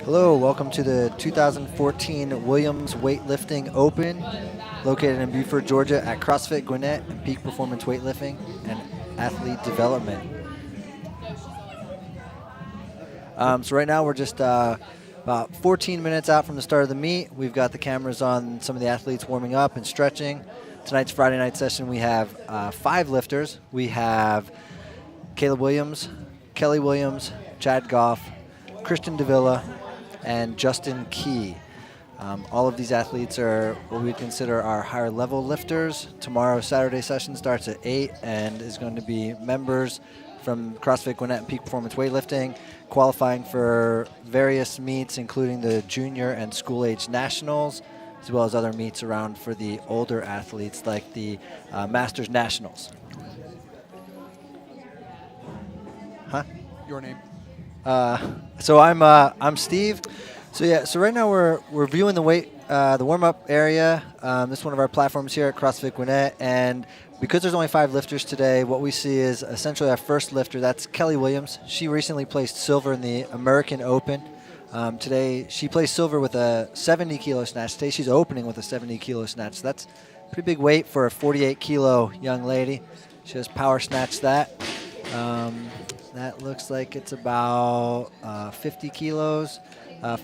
Hello, welcome to the 2014 Williams Weightlifting Open, located in Beaufort, Georgia at CrossFit Gwinnett and Peak Performance Weightlifting and Athlete Development. So right now we're just about 14 minutes out from the start of the meet. We've got the cameras on some of the athletes warming up and stretching. Tonight's Friday night session, we have 5 lifters. We have Caleb Williams, Kelly Williams, Chad Goff, Christian Davila, and Justin Key. All of these athletes are what we consider our higher level lifters. Tomorrow's Saturday session starts at 8 and is going to be members from CrossFit Gwinnett and Peak Performance Weightlifting, qualifying for various meets, including the junior and school age nationals, as well as other meets around for the older athletes like the Masters Nationals. Huh? Your name? So I'm Steve. So right now we're viewing the warm-up area. This is one of our platforms here at CrossFit Gwinnett, and because there's only 5 lifters today, what we see is essentially our first lifter. That's Kelly Williams. She recently placed silver in the American Open. Today she placed silver with a 70 kilo snatch. Today she's opening with a 70 kilo snatch. So that's a pretty big weight for a 48 kilo young lady. She has power snatched that. That looks like it's about 50 kilos,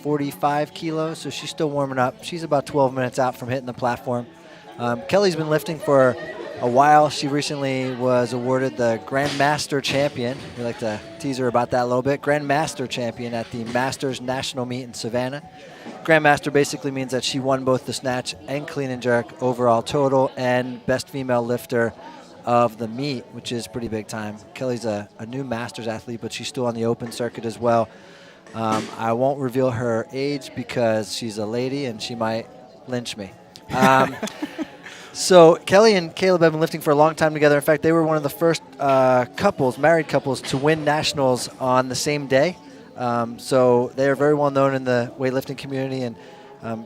45 kilos, so she's still warming up. She's about 12 minutes out from hitting the platform. Kelly's been lifting for a while. She recently was awarded the Grandmaster Champion. We like to tease her about that a little bit. Grandmaster Champion at the Masters National Meet in Savannah. Grandmaster basically means that she won both the snatch and clean and jerk overall total and best female lifter of the meet, which is pretty big time. Kelly's a new Masters athlete, but she's still on the open circuit as well. I won't reveal her age because she's a lady and she might lynch me. So Kelly and Caleb have been lifting for a long time together. In fact, they were one of the first married couples to win nationals on the same day. So they are very well known in the weightlifting community. And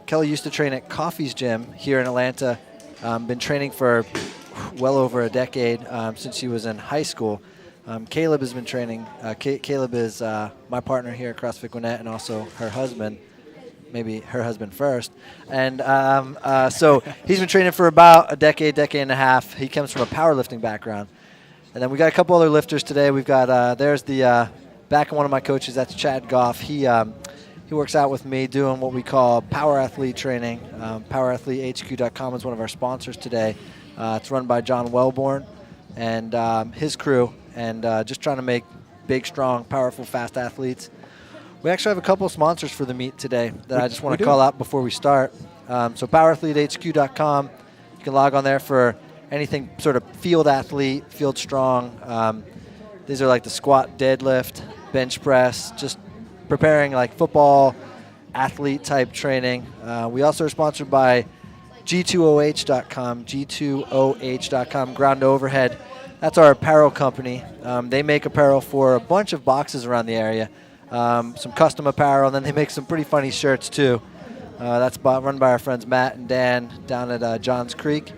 Kelly used to train at Coffee's Gym here in Atlanta. Been training for well over a decade since she was in high school. Caleb has been training. Caleb is my partner here at CrossFit Gwinnett and also her husband, maybe her husband first. And so he's been training for about a decade and a half. He comes from a powerlifting background. And then we got a couple other lifters today. We've got, there's the back of one of my coaches, that's Chad Goff. He works out with me doing what we call power athlete training. PowerAthleteHQ.com is one of our sponsors today. It's run by John Wellborn and his crew, and just trying to make big, strong, powerful, fast athletes. We actually have a couple of sponsors for the meet today that I just want to call out before we start. So PowerAthleteHQ.com, you can log on there for anything sort of field athlete, field strong. These are like the squat, deadlift, bench press, just preparing like football athlete type training. We also are sponsored by G2OH.com, G2OH.com, Ground Overhead. That's our apparel company. They make apparel for a bunch of boxes around the area, some custom apparel, and then they make some pretty funny shirts too. That's run by our friends Matt and Dan down at Johns Creek.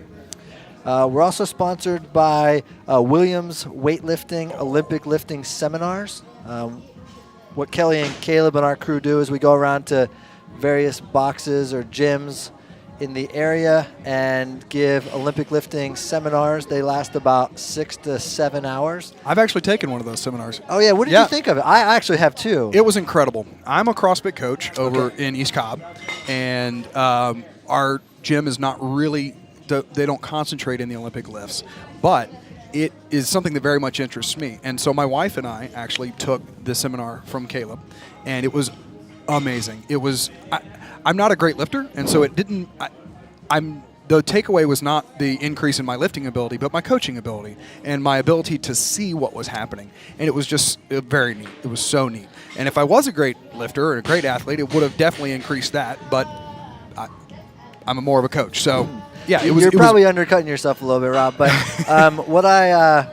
We're also sponsored by Williams Weightlifting Olympic Lifting Seminars. What Kelly and Caleb and our crew do is we go around to various boxes or gyms in the area and give Olympic lifting seminars. They last about 6 to 7 hours. I've actually taken one of those seminars. Oh, yeah. What did you think of it? I actually have too. It was incredible. I'm a CrossFit coach over in East Cobb, and our gym is not really, they don't concentrate in the Olympic lifts, but it is something that very much interests me. And so my wife and I actually took the seminar from Caleb, and it was amazing. It was... I'm not a great lifter, and so it didn't. The takeaway was not the increase in my lifting ability, but my coaching ability and my ability to see what was happening. And it was just very neat. It was so neat. And if I was a great lifter or a great athlete, it would have definitely increased that. But I'm more of a coach, so yeah. You're probably undercutting yourself a little bit, Rob. But what I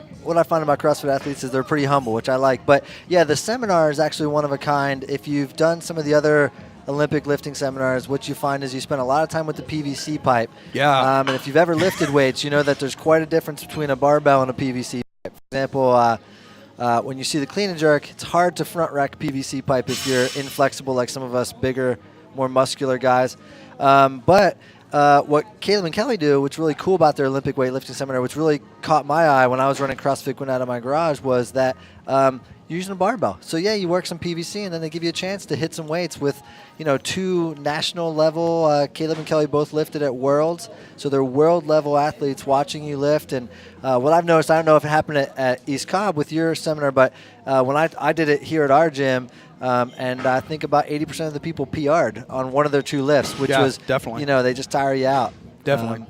find about CrossFit athletes is they're pretty humble, which I like. But yeah, the seminar is actually one of a kind. If you've done some of the other Olympic lifting seminars, what you find is you spend a lot of time with the PVC pipe. Yeah. And if you've ever lifted weights, you know that there's quite a difference between a barbell and a PVC pipe. For example, when you see the clean and jerk, it's hard to front rack PVC pipe if you're inflexible like some of us bigger, more muscular guys. But what Caleb and Kelly do, what's really cool about their Olympic weightlifting seminar, which really caught my eye when I was running CrossFit Gwinnett out of my garage, was that you're using a barbell. So yeah, you work some PVC, and then they give you a chance to hit some weights with, 2 national level. Caleb and Kelly both lifted at Worlds, so they're world level athletes watching you lift. And what I've noticed, I don't know if it happened at East Cobb with your seminar, but when I did it here at our gym, and I think about 80% of the people PR'd on one of their 2 lifts, which was definitely. They just tire you out. Definitely.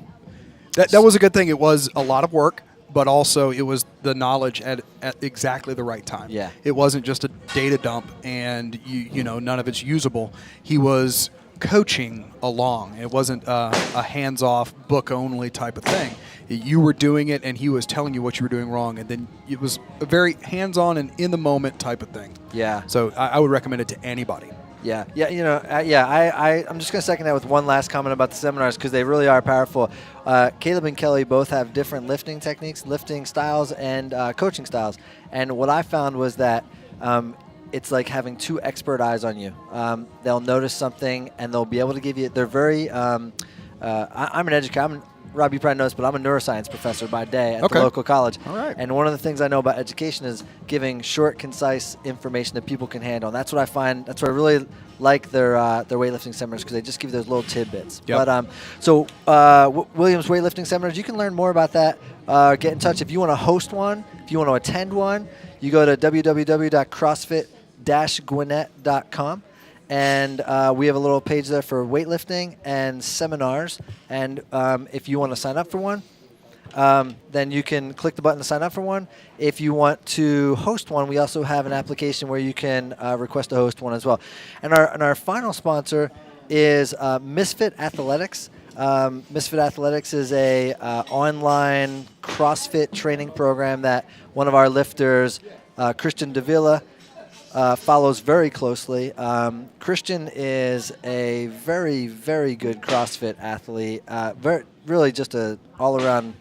That was a good thing. It was a lot of work, but also it was the knowledge at exactly the right time. Yeah. It wasn't just a data dump and none of it's usable. He was coaching along. It wasn't a hands-off, book-only type of thing. You were doing it, and he was telling you what you were doing wrong, and then it was a very hands-on and in-the-moment type of thing. Yeah. So I would recommend it to anybody. Yeah, I'm just going to second that with one last comment about the seminars because they really are powerful. Caleb and Kelly both have different lifting techniques, lifting styles, and coaching styles. And what I found was that it's like having 2 expert eyes on you. They'll notice something, and they'll be able to give you – they're very I'm an educator. Rob, you probably know this, but I'm a neuroscience professor by day at the local college. All right. And one of the things I know about education is giving short, concise information that people can handle. And that's what I find. That's why I really like their weightlifting seminars because they just give you those little tidbits. Yep. But Williams weightlifting seminars, you can learn more about that. Get in touch if you want to host one, if you want to attend one. You go to www.crossfit-gwinnett.com. And we have a little page there for weightlifting and seminars. And if you want to sign up for one, then you can click the button to sign up for one. If you want to host one, we also have an application where you can request to host one as well. And our final sponsor is Misfit Athletics. Misfit Athletics is a online CrossFit training program that one of our lifters, Christian Davila, follows very closely. Christian is a very, very good CrossFit athlete. Really just a all-around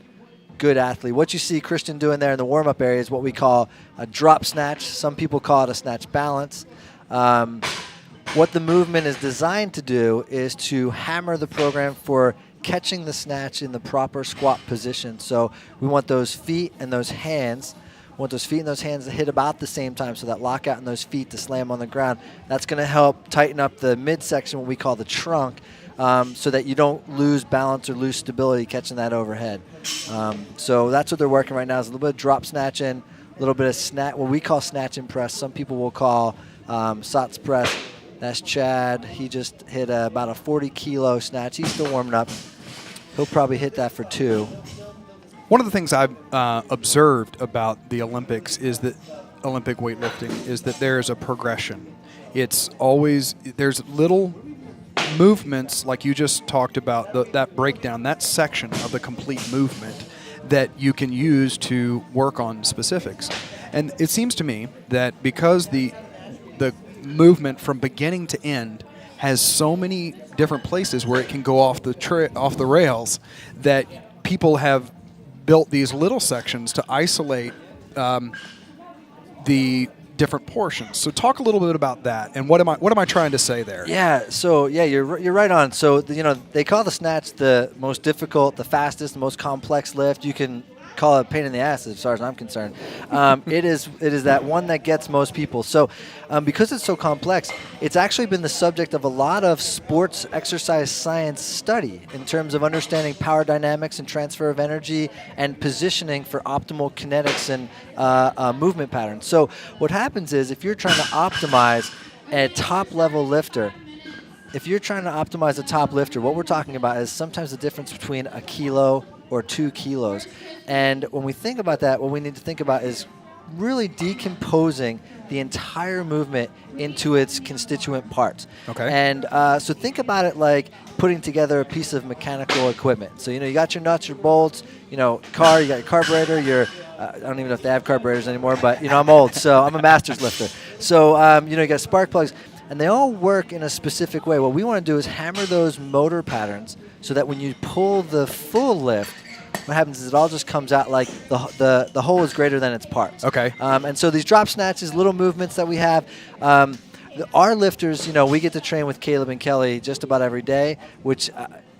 good athlete. What you see Christian doing there in the warm-up area is what we call a drop snatch. Some people call it a snatch balance. What the movement is designed to do is to hammer the program for catching the snatch in the proper squat position. So we want those feet and those hands to hit about the same time, so that lockout in those feet to slam on the ground. That's going to help tighten up the midsection, what we call the trunk, so that you don't lose balance or lose stability catching that overhead. So that's what they're working right now is a little bit of drop snatching, a little bit of what we call snatch and press. Some people will call SOTS press. That's Chad. He just hit about a 40-kilo snatch. He's still warming up. He'll probably hit that for 2. One of the things I've observed about the Olympics is that Olympic weightlifting is that there's a progression. It's always there's little movements like you just talked about, that breakdown, that section of the complete movement that you can use to work on specifics. And it seems to me that because the movement from beginning to end has so many different places where it can go off the rails, that people have built these little sections to isolate the different portions. So talk a little bit about that, and what am I trying to say there? Yeah. So you're right on. So they call the snatch the most difficult, the fastest, the most complex lift. You can call it a pain in the ass as far as I'm concerned. It is that one that gets most people. So because it's so complex, it's actually been the subject of a lot of sports exercise science study in terms of understanding power dynamics and transfer of energy and positioning for optimal kinetics and movement patterns. So what happens is if you're trying to optimize a top-level lifter, what we're talking about is sometimes the difference between a kilo or 2 kilos. And when we think about that, what we need to think about is really decomposing the entire movement into its constituent parts. Okay. And so think about it like putting together a piece of mechanical equipment. So, you got your nuts, your bolts, car, you got your carburetor, I don't even know if they have carburetors anymore, but, I'm old, so I'm a master's lifter. So, you got spark plugs, and they all work in a specific way. What we want to do is hammer those motor patterns so that when you pull the full lift, what happens is it all just comes out like the whole is greater than its parts. Okay. And so these drop snatches, little movements that we have. Our lifters, we get to train with Caleb and Kelly just about every day, which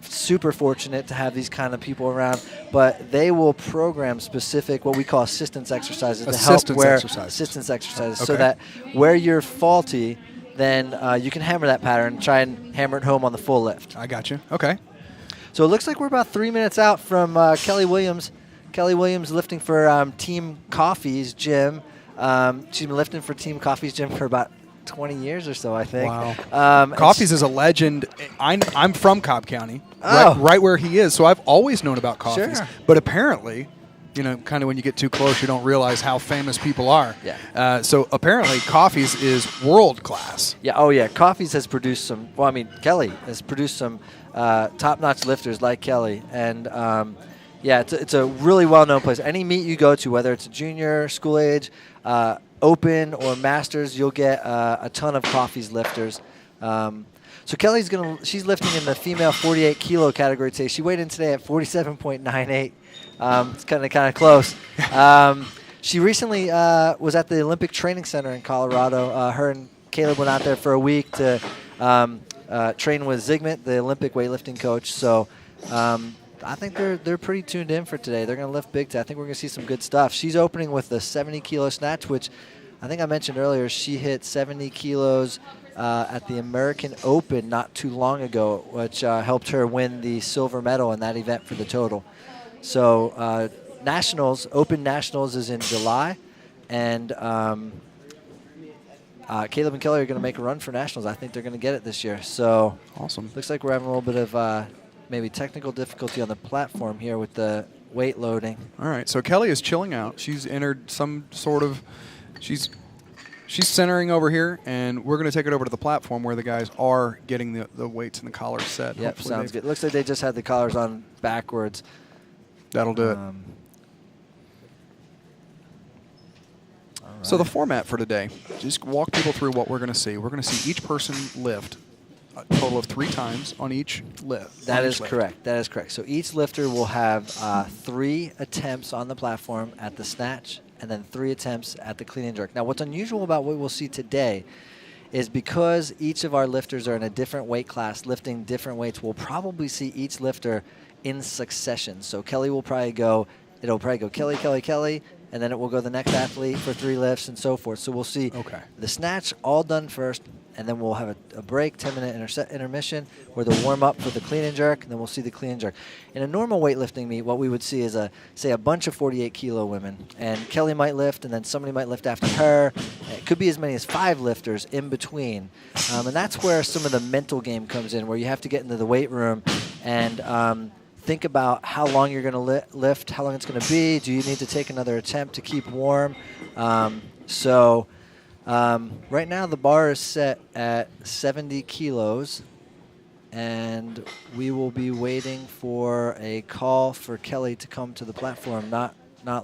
super fortunate to have these kind of people around. But they will program specific, what we call assistance exercises, to help where assistance exercises, so that where you're faulty, then you can hammer that pattern, try and hammer it home on the full lift. I got you. Okay. So it looks like we're about 3 minutes out from Kelly Williams. Kelly Williams lifting for Team Coffee's gym. She's been lifting for Team Coffee's gym for about 20 years or so, I think. Wow. Coffee's is a legend. I'm from Cobb County, Oh. right where he is, so I've always known about Coffee's. Sure. But apparently, kind of when you get too close, you don't realize how famous people are. Yeah. So apparently, Coffee's is world class. Yeah. Oh, yeah. Coffee's has produced some. Well, I mean, Kelly has produced some top-notch lifters like Kelly, and yeah, it's a really well-known place. Any meet you go to, whether it's a junior, school age, open or masters, you'll get a ton of Coffee's lifters. So Kelly's she's lifting in the female 48 kilo category today. She weighed in today at 47.98. It's kind of close. She recently was at the Olympic Training Center in Colorado. Her and Caleb went out there for a week to train with Zygmunt, the Olympic weightlifting coach. So I think they're pretty tuned in for today. They're going to lift big today. I think we're going to see some good stuff. She's opening with the 70 kilo snatch, which I think I mentioned earlier. She hit 70 kilos at the American Open not too long ago, which helped her win the silver medal in that event for the total. So Open Nationals is in July, and Caleb and Kelly are going to make a run for Nationals. I think they're going to get it this year. So awesome. Looks like we're having a little bit of maybe technical difficulty on the platform here with the weight loading. All right, so Kelly is chilling out. She's entered some sort of, she's centering over here, and we're going to take it over to the platform where the guys are getting the weights and the collars set. Yep, Hopefully sounds good. Looks like they just had the collars on backwards. That'll do it. So the format for today, just walk people through what we're going to see. We're going to see each person lift a total of 3 times on each lift. That is correct. That is correct. So each lifter will have 3 attempts on the platform at the snatch, and then 3 attempts at the clean and jerk. Now, what's unusual about what we'll see today is because each of our lifters are in a different weight class, lifting different weights, we'll probably see each lifter in succession. So Kelly will probably go, Kelly, Kelly, Kelly, and then it will go the next athlete for 3 lifts and so forth. So we'll see the snatch all done first, and then we'll have a break, 10-minute intermission, where they'll warm up for the clean and jerk, and then we'll see the clean and jerk. In a normal weightlifting meet, what we would see is, say, a bunch of 48-kilo women, and Kelly might lift, and then somebody might lift after her. It could be as many as 5 lifters in between, and that's where some of the mental game comes in, where you have to get into the weight room and think about how long you're going to lift, how long it's going to be. Do you need to take another attempt to keep warm? Right now the bar is set at 70 kilos, and we will be waiting for a call for Kelly to come to the platform not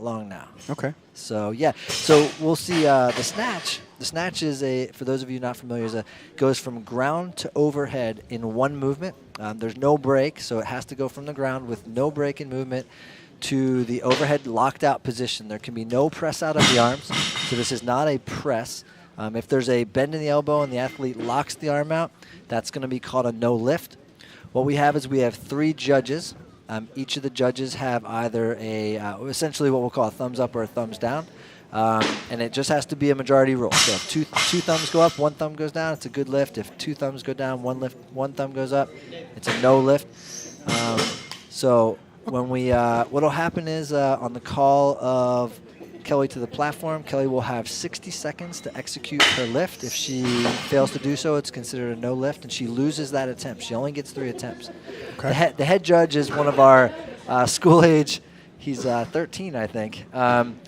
long now. Okay. So yeah, so we'll see the snatch. The snatch is for those of you not familiar, goes from ground to overhead in one movement. There's no break, so it has to go from the ground with no break in movement to the overhead locked out position. There can be no press out of the arms, so this is not a press. If there's a bend in the elbow and the athlete locks the arm out, that's going to be called a no lift. What we have is we have 3 judges. Each of the judges have either essentially what we'll call a thumbs up or a thumbs down. And it just has to be a majority rule. So if two thumbs go up, 1 thumb goes down, it's a good lift. If 2 thumbs go down, 1 thumb goes up, it's a no lift. So when what'll happen is on the call of Kelly to the platform, Kelly will have 60 seconds to execute her lift. If she fails to do so, it's considered a no lift, and she loses that attempt. She only gets 3 attempts. Okay. The head judge is one of our school age. He's 13, I think.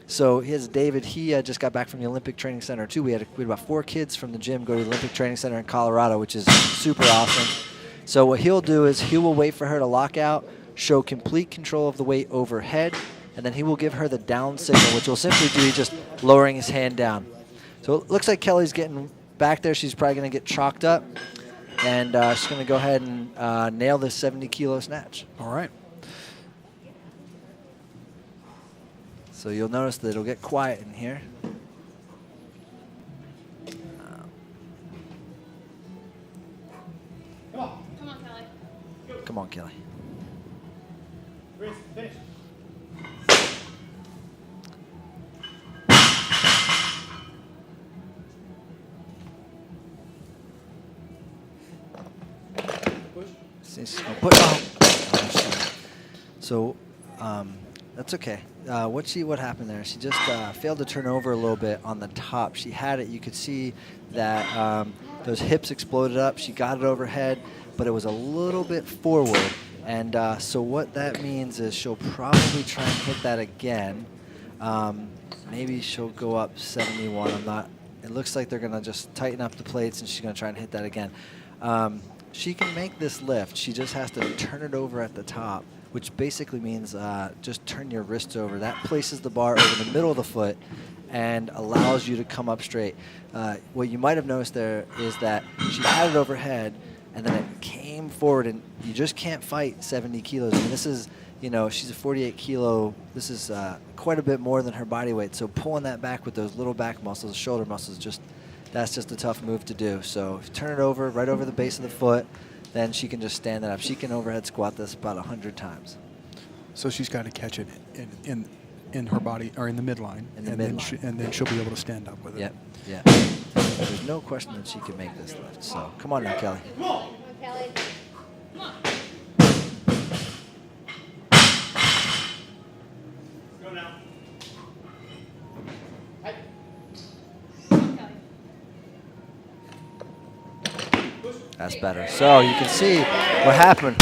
So here's David. He just got back from the Olympic Training Center, too. We had about 4 kids from the gym go to the Olympic Training Center in Colorado, which is super awesome. So what he'll do is he will wait for her to lock out, show complete control of the weight overhead, and then he will give her the down signal, which will simply be just lowering his hand down. So it looks like Kelly's getting back there. She's probably going to get chalked up, and she's going to go ahead and nail this 70-kilo snatch. All right. So you'll notice that it'll get quiet in here. Come on, Kelly. Come on, Kelly. Finish. She's gonna push. Oh. So that's okay. What happened there? She just failed to turn over a little bit on the top. She had it. You could see that those hips exploded up. She got it overhead, but it was a little bit forward. And so what that means is she'll probably try and hit that again. Maybe she'll go up 71. I'm not. It looks like they're gonna just tighten up the plates, and she's gonna try and hit that again. She can make this lift. She just has to turn it over at the top, which basically means just turn your wrists over. That places the bar over the middle of the foot and allows you to come up straight. What you might have noticed there is that she had it overhead, and then it came forward, and you just can't fight 70 kilos. I mean, this is, she's a 48 kilo. This is quite a bit more than her body weight. So pulling that back with those little back muscles, shoulder muscles, that's just a tough move to do. So if you turn it over, right over the base of the foot, then she can just stand that up. She can overhead squat this about 100 times. So she's got to catch it in her body, or in the midline, and then she'll be able to stand up with it. Yep, yeah. There's no question that she can make this lift. So come on now, Kelly. Come on, Kelly. Come on. Go now. Hey. That's better. So you can see what happened.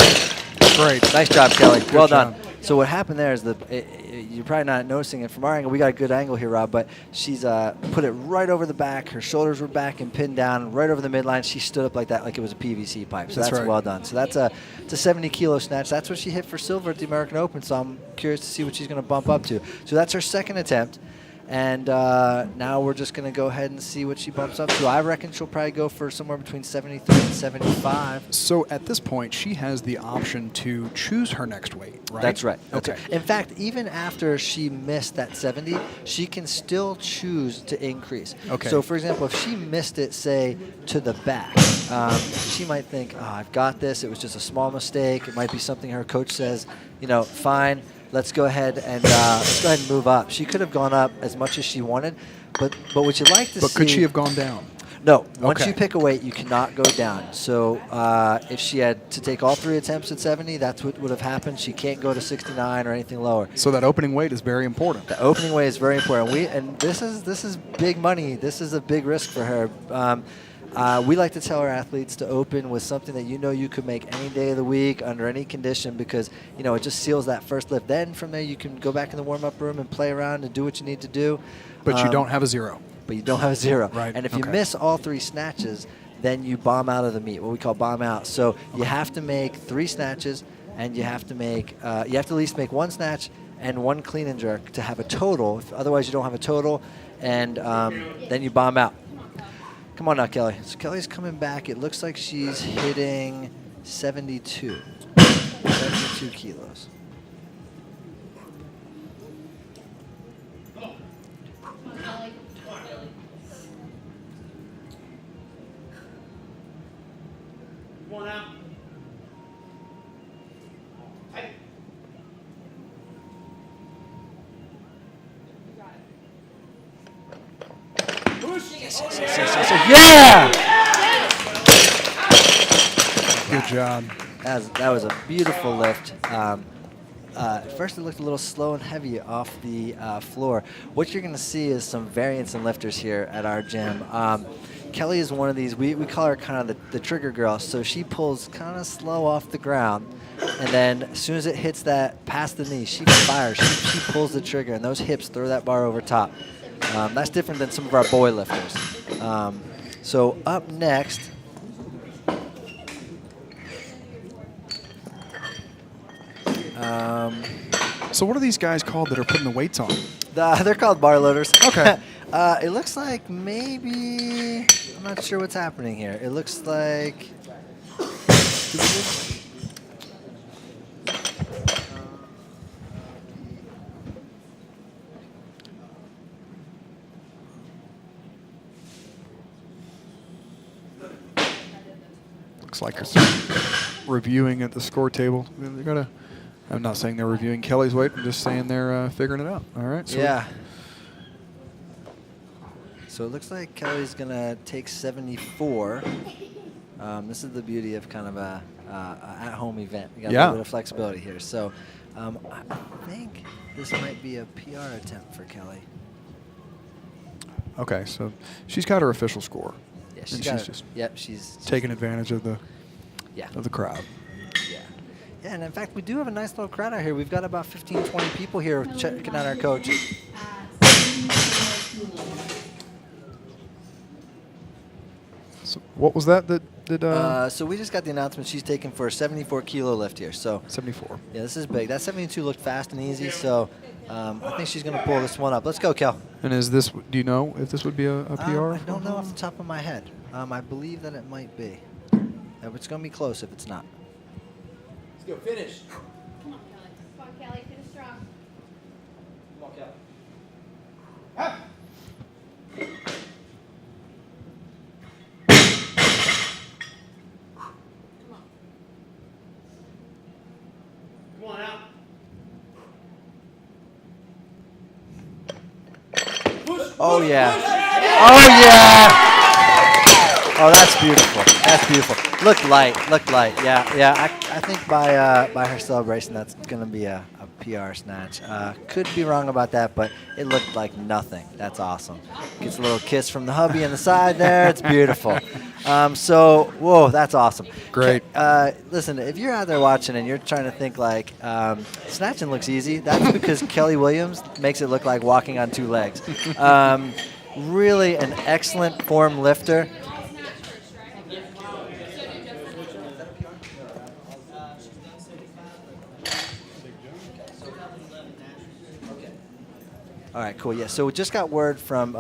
Great. Nice job, Kelly. Well job. done. So what happened there is you're probably not noticing it from our angle. We got a good angle here, Rob, but she's put it right over the back. Her shoulders were back and pinned down right over the midline. She stood up like that, like it was a PVC pipe. So that's right. well done. So it's a 70-kilo snatch. That's what she hit for silver at the American Open. So I'm curious to see what she's going to bump up to. So that's her second attempt. And now we're just going to go ahead and see what she bumps up to. I reckon she'll probably go for somewhere between 73 and 75. So at this point, she has the option to choose her next weight, right? That's right. Okay. In fact, even after she missed that 70, she can still choose to increase. Okay. So, for example, if she missed it, say, to the back, she might think, I've got this. It was just a small mistake. It might be something her coach says, fine. Let's go ahead and move up. She could have gone up as much as she wanted, but what you'd like to see. But could she have gone down? No. Once Okay. you pick a weight, you cannot go down. So if she had to take all 3 attempts at 70, that's what would have happened. She can't go to 69 or anything lower. So that opening weight is very important. The opening weight is very important. And this is big money. This is a big risk for her. We like to tell our athletes to open with something that you could make any day of the week under any condition, because it just seals that first lift. Then from there you can go back in the warm-up room and play around and do what you need to do. But you don't have a zero. But you don't have a zero. Right. And if you miss all 3 snatches, then you bomb out of the meet, what we call bomb out. So you have to make 3 snatches, and you have to at least make 1 snatch and 1 clean and jerk to have a total. Otherwise you don't have a total, and then you bomb out. Come on now, Kelly. So Kelly's coming back. It looks like she's hitting 72 kilos. Come on now. Hey. Yeah! Good job. That was a beautiful lift. At first it looked a little slow and heavy off the floor. What you're going to see is some variance in lifters here at our gym. Kelly is one of these, we call her kind of the trigger girl. So she pulls kind of slow off the ground, and then as soon as it hits that past the knee, she fires. She pulls the trigger, and those hips throw that bar over top. That's different than some of our boy lifters. So up next, So what are these guys called that are putting the weights on? they're called bar loaders. Okay. It looks like maybe, I'm not sure what's happening here. It looks like, Looks like it's reviewing at the score table. They're gonna. I'm not saying they're reviewing Kelly's weight. I'm just saying they're figuring it out. All right. So yeah. So it looks like Kelly's gonna take 74. This is the beauty of kind of a at-home event. You got a little bit of flexibility here. So I think this might be a PR attempt for Kelly. Okay, so she's got her official score. Yeah, she's just she's taking advantage of the crowd. Yeah. Yeah, and in fact, we do have a nice little crowd out here. We've got about 15, 20 people here checking out our coach. So what was that? So we just got the announcement she's taking for a 74-kilo lift here. So 74. Yeah, this is big. That 72 looked fast and easy, so I think she's going to pull this one up. Let's go, Kel. And is this? Do you know if this would be a PR? I don't know off the top of my head. I believe that it might be. It's going to be close if it's not. Let's go. Finish. Come on, Kelly. Come on, Kelly. Finish strong. Come on, Kelly. Come on. Come on out. Oh, yeah. Oh, yeah. Oh, that's beautiful. That's beautiful. Look light. Yeah. I think by her celebration, that's going to be a PR snatch. Could be wrong about that, but it looked like nothing. That's awesome. Gets a little kiss from the hubby on the side there. It's beautiful. Whoa, that's awesome. Great. Listen, if you're out there watching and you're trying to think like snatching looks easy, that's because Kelly Williams makes it look like walking on two legs. Really an excellent form lifter. All right, cool. Yeah, so we just got word from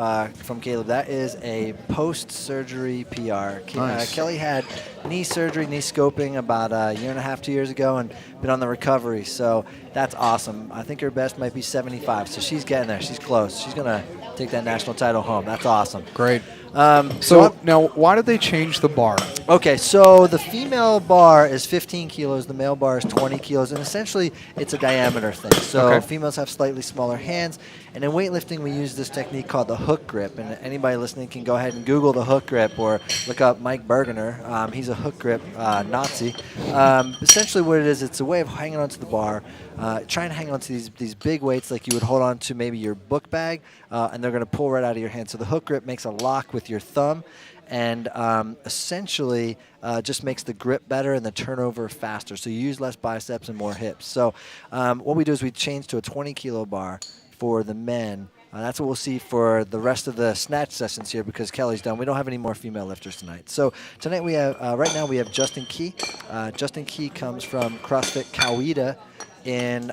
Caleb. That is a post-surgery PR. Nice. Kelly had knee surgery, knee scoping about a year and a half, 2 years ago, and been on the recovery. So that's awesome. I think her best might be 75. So she's getting there. She's close. She's gonna take that national title home. That's awesome. Great. So now, why did they change the bar? Okay, so the female bar is 15 kilos, the male bar is 20 kilos, and essentially it's a diameter thing. So females have slightly smaller hands, and in weightlifting we use this technique called the hook grip, and anybody listening can go ahead and Google the hook grip or look up Mike Bergener. He's a hook grip Nazi. Essentially what it is, it's a way of hanging onto the bar, trying to hang onto these big weights like you would hold on to maybe your book bag, and they're going to pull right out of your hand. So the hook grip makes a lock with your thumb, and essentially just makes the grip better and the turnover faster. So you use less biceps and more hips. So what we do is we change to a 20-kilo bar for the men. That's what we'll see for the rest of the snatch sessions here because Kelly's done. We don't have any more female lifters tonight. So tonight we have, right now we have Justin Key. Justin Key comes from CrossFit Coweta in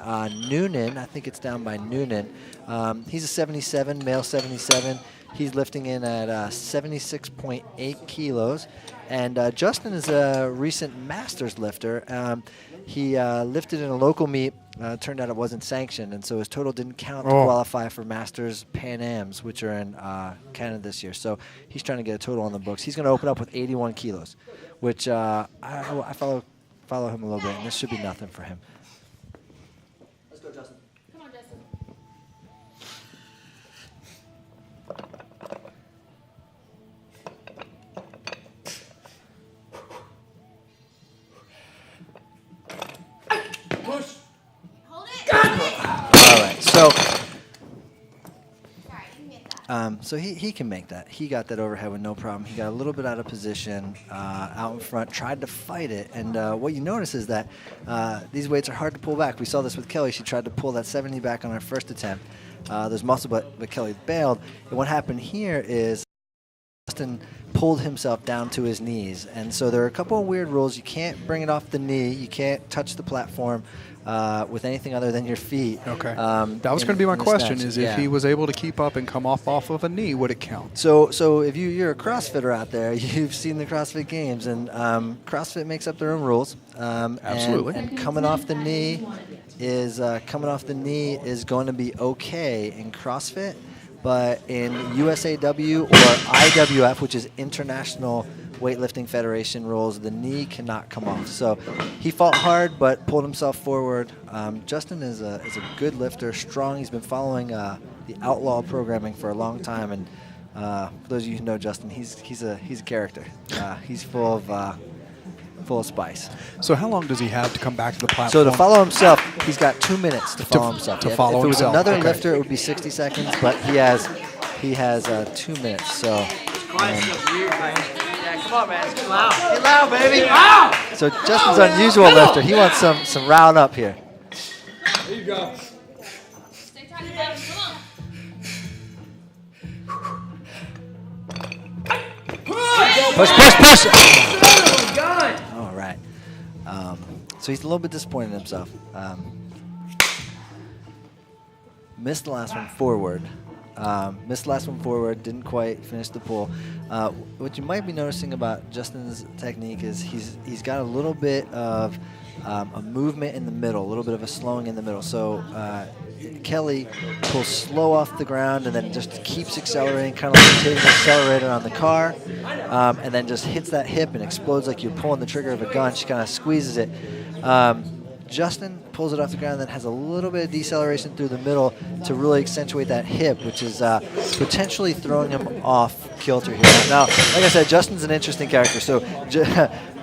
Noonan. I think it's down by Noonan. He's a 77, male 77. He's lifting in at 76.8 kilos. And Justin is a recent Masters lifter. He lifted in a local meet. Turned out it wasn't sanctioned, and so his total didn't count to qualify for Masters Pan Ams, which are in Canada this year. So he's trying to get a total on the books. He's going to open up with 81 kilos, which I follow him a little bit, and this should be nothing for him. Let's go, Justin. Come on, Justin. Push. Hold it. All right, so Sorry, you get that. so he can make that. He got that overhead with no problem. He got a little bit out of position out in front, tried to fight it, and what you notice is that these weights are hard to pull back. We saw this with Kelly. She tried to pull that 70 back on her first attempt. There's muscle, but Kelly bailed. And what happened here is Justin pulled himself down to his knees. And so there are a couple of weird rules. You can't bring it off the knee. You can't touch the platform with anything other than your feet. Okay. That was going to be my question, is if he was able to keep up and come off of a knee, would it count? So if you're a CrossFitter out there, you've seen the CrossFit Games, and CrossFit makes up their own rules. Absolutely. And coming off the knee is going to be okay in CrossFit. but in USAW or IWF, which is International Weightlifting Federation rules, the knee cannot come off. So he fought hard, but pulled himself forward. Justin is a good lifter, strong. He's been following the Outlaw programming for a long time, and for those of you who know Justin, he's a character. He's full of spice. So how long does he have to come back to the platform? So to follow himself, he's got 2 minutes to follow himself. To follow if it was himself, another okay. lifter, it would be 60 seconds, but he has 2 minutes. So. Come on, man. Get loud. Get loud, baby. Loud! So Justin's an unusual lifter. He wants some round up here. There you go. Stay tight and down. Come on. Push. Gun. All right. So he's a little bit disappointed in himself. Missed the last one forward. Didn't quite finish the pull. What you might be noticing about Justin's technique is he's got a little bit of a movement in the middle, a little bit of a slowing in the middle. So Kelly pulls slow off the ground and then just keeps accelerating, kind of like hitting the accelerator on the car, and then just hits that hip and explodes like you're pulling the trigger of a gun. She kind of squeezes it. Justin pulls it off the ground and then has a little bit of deceleration through the middle to really accentuate that hip, which is potentially throwing him off kilter here. Now, like I said, Justin's an interesting character. So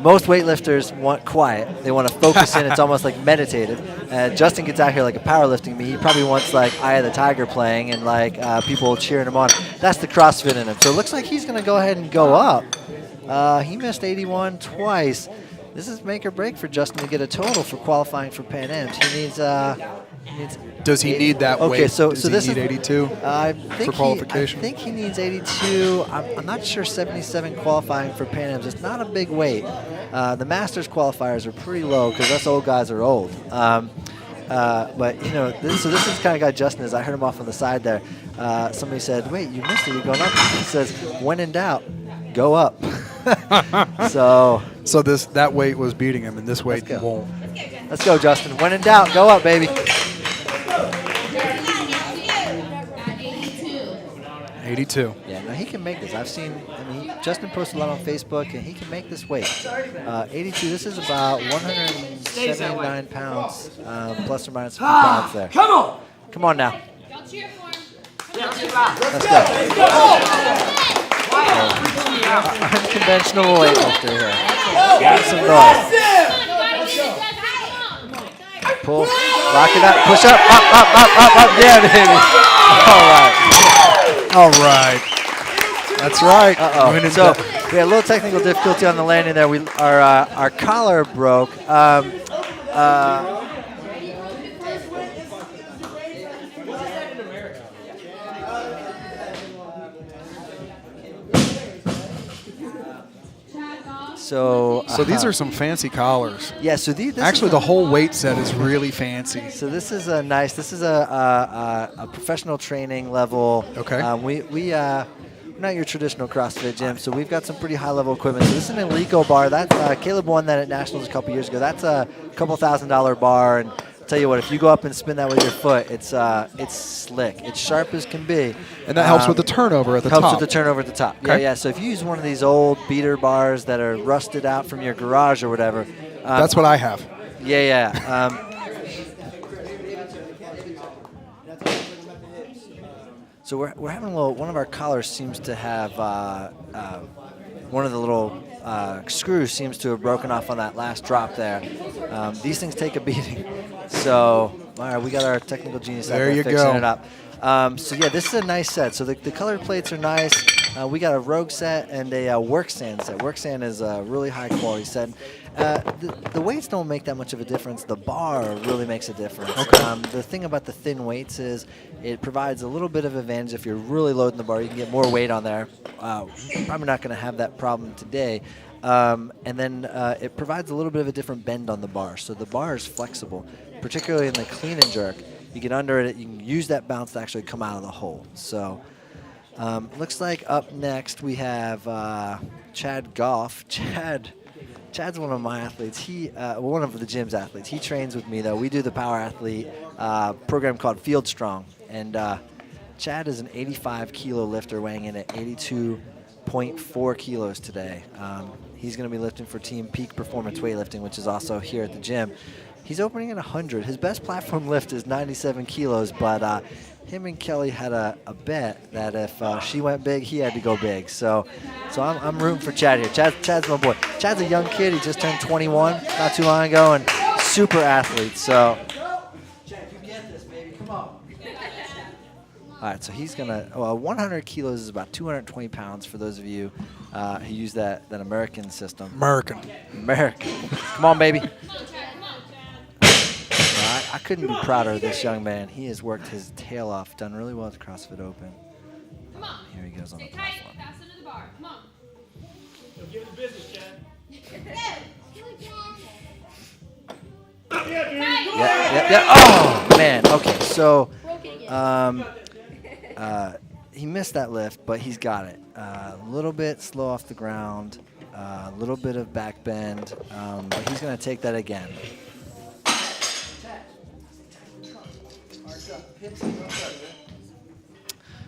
most weightlifters want quiet. They want to focus in. It's almost like meditative. Justin gets out here like a powerlifting me. He probably wants like Eye of the Tiger playing and like people cheering him on. That's the CrossFit in him. So it looks like he's going to go ahead and go up. He missed 81 twice. This is make or break for Justin to get a total for qualifying for Pan Am's. He needs. Does he need that weight? Okay, so Does this he need is 82 for qualification? I think he needs 82. I'm not sure 77 qualifying for Pan Am's. It's not a big weight. The Masters qualifiers are pretty low because us old guys are old. But this is the kind of guy Justin is. I heard him off on the side there. Somebody said, "Wait, you missed it. You're going up." He says, "When in doubt, go up." So that weight was beating him, and this weight won't. Let's go, Justin. When in doubt, go up, baby. 82. Yeah, no, he can make this. Justin posted a lot on Facebook, and he can make this weight. 82, this is about 179 pounds, plus or minus a few pounds there. Come on. Come on now. Don't cheer for him. Let's go. Unconventional weightlifter here. Got some noise. Pull, lock it up, push up, up. Yeah, baby. All right. That's right. Uh-oh. So we had a little technical difficulty on the landing there. Our collar broke. So these are some fancy collars. Yeah. So Actually, the whole weight set is really fancy. So this is a nice. This is a professional training level. Okay. We're not your traditional CrossFit gym, so we've got some pretty high level equipment. So this is an Eleiko bar. That Caleb won that at Nationals a couple years ago. That's a couple $1,000 bar, and I'll tell you what, if you go up and spin that with your foot, it's slick. It's sharp as can be. And that helps with the turnover at the top. Helps with the turnover at the top. Okay. Yeah. So if you use one of these old beater bars that are rusted out from your garage or whatever. That's what I have. Yeah. So we're having a little. One of our collars seems to have one of the little screws seems to have broken off on that last drop there. These things take a beating. So all right, we got our technical genius out there fixing it up. So yeah, this is a nice set. So the colored plates are nice. We got a Rogue set and a Work Sand set. Work Sand is a really high quality set. The weights don't make that much of a difference. The bar really makes a difference. Okay. The thing about the thin weights is it provides a little bit of advantage. If you're really loading the bar, you can get more weight on there. Probably not going to have that problem today. And then it provides a little bit of a different bend on the bar. So the bar is flexible, particularly in the clean and jerk. You get under it, you can use that bounce to actually come out of the hole. So looks like up next we have Chad Goff. Chad's one of my athletes. One of the gym's athletes. He trains with me, though. We do the Power Athlete program called Field Strong. And Chad is an 85-kilo lifter weighing in at 82.4 kilos today. He's going to be lifting for Team Peak Performance Weightlifting, which is also here at the gym. He's opening at 100. His best platform lift is 97 kilos, but him and Kelly had a bet that if she went big, he had to go big. So I'm rooting for Chad here. Chad's my boy. Chad's a young kid. He just turned 21 not too long ago, and super athlete. So, Chad, you get this, baby. Come on. All right, so he's gonna. 100 kilos is about 220 pounds for those of you who use that American system. American. Come on, baby. I couldn't be prouder of this young man. He has worked his tail off, done really well at the CrossFit Open. Come on. Here he goes on the Stay tight. platform. Pass into the bar. Come on. Give it the business, Chad. Yeah. Oh, man. Okay, so he missed that lift, but he's got it. A little bit slow off the ground, a little bit of back bend, but he's going to take that again.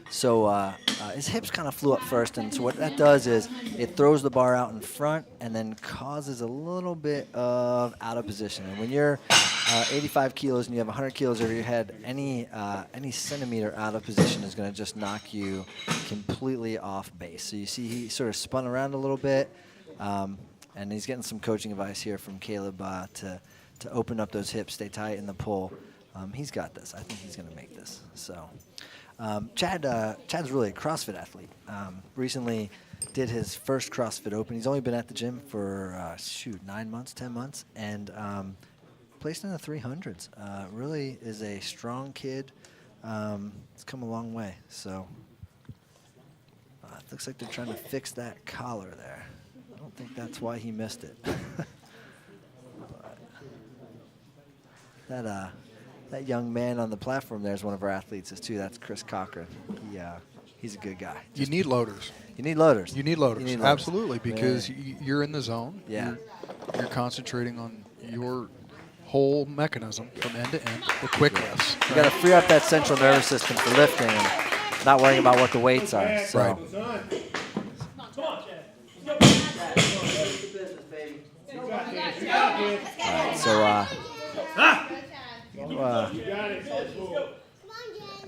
So his hips kind of flew up first, and so what that does is it throws the bar out in front and then causes a little bit of out of position. And when you're 85 kilos and you have 100 kilos over your head, any centimeter out of position is going to just knock you completely off base. So you see he sort of spun around a little bit, and he's getting some coaching advice here from Caleb to open up those hips, stay tight in the pull. He's got this. I think he's going to make this. So. Chad's really a CrossFit athlete. Recently did his first CrossFit Open. He's only been at the gym for, 9 months, 10 months, and placed in the 300s. Really is a strong kid. It's come a long way. So it looks like they're trying to fix that collar there. I don't think that's why he missed it. That young man on the platform there is one of our athletes too. That's Chris Cochran. He's a good guy. You need loaders. You need loaders. You need loaders. Absolutely, because you're in the zone. Yeah. You're concentrating on your whole mechanism from end to end, the quick lifts. You got to free up that central nervous system for lifting and not worrying about what the weights are. So. Right. Come on, Chad. All right, so You got it.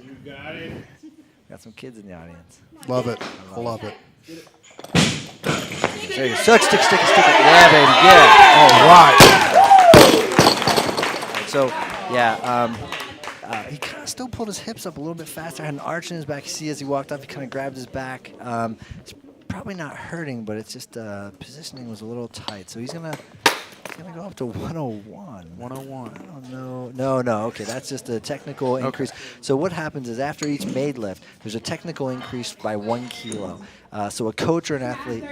You got it. got some kids in the audience. Love it. Love it. There you go. Stick it. Yeah, baby. Yeah. All right. So, yeah, he kind of still pulled his hips up a little bit faster. Had an arch in his back. You see, as he walked up, he kind of grabbed his back. It's probably not hurting, but it's just positioning was a little tight. So he's gonna go up to 101. 101. I don't know. No. Okay, that's just a technical increase. So what happens is after each made lift, there's a technical increase by 1 kilo. So a coach or an athlete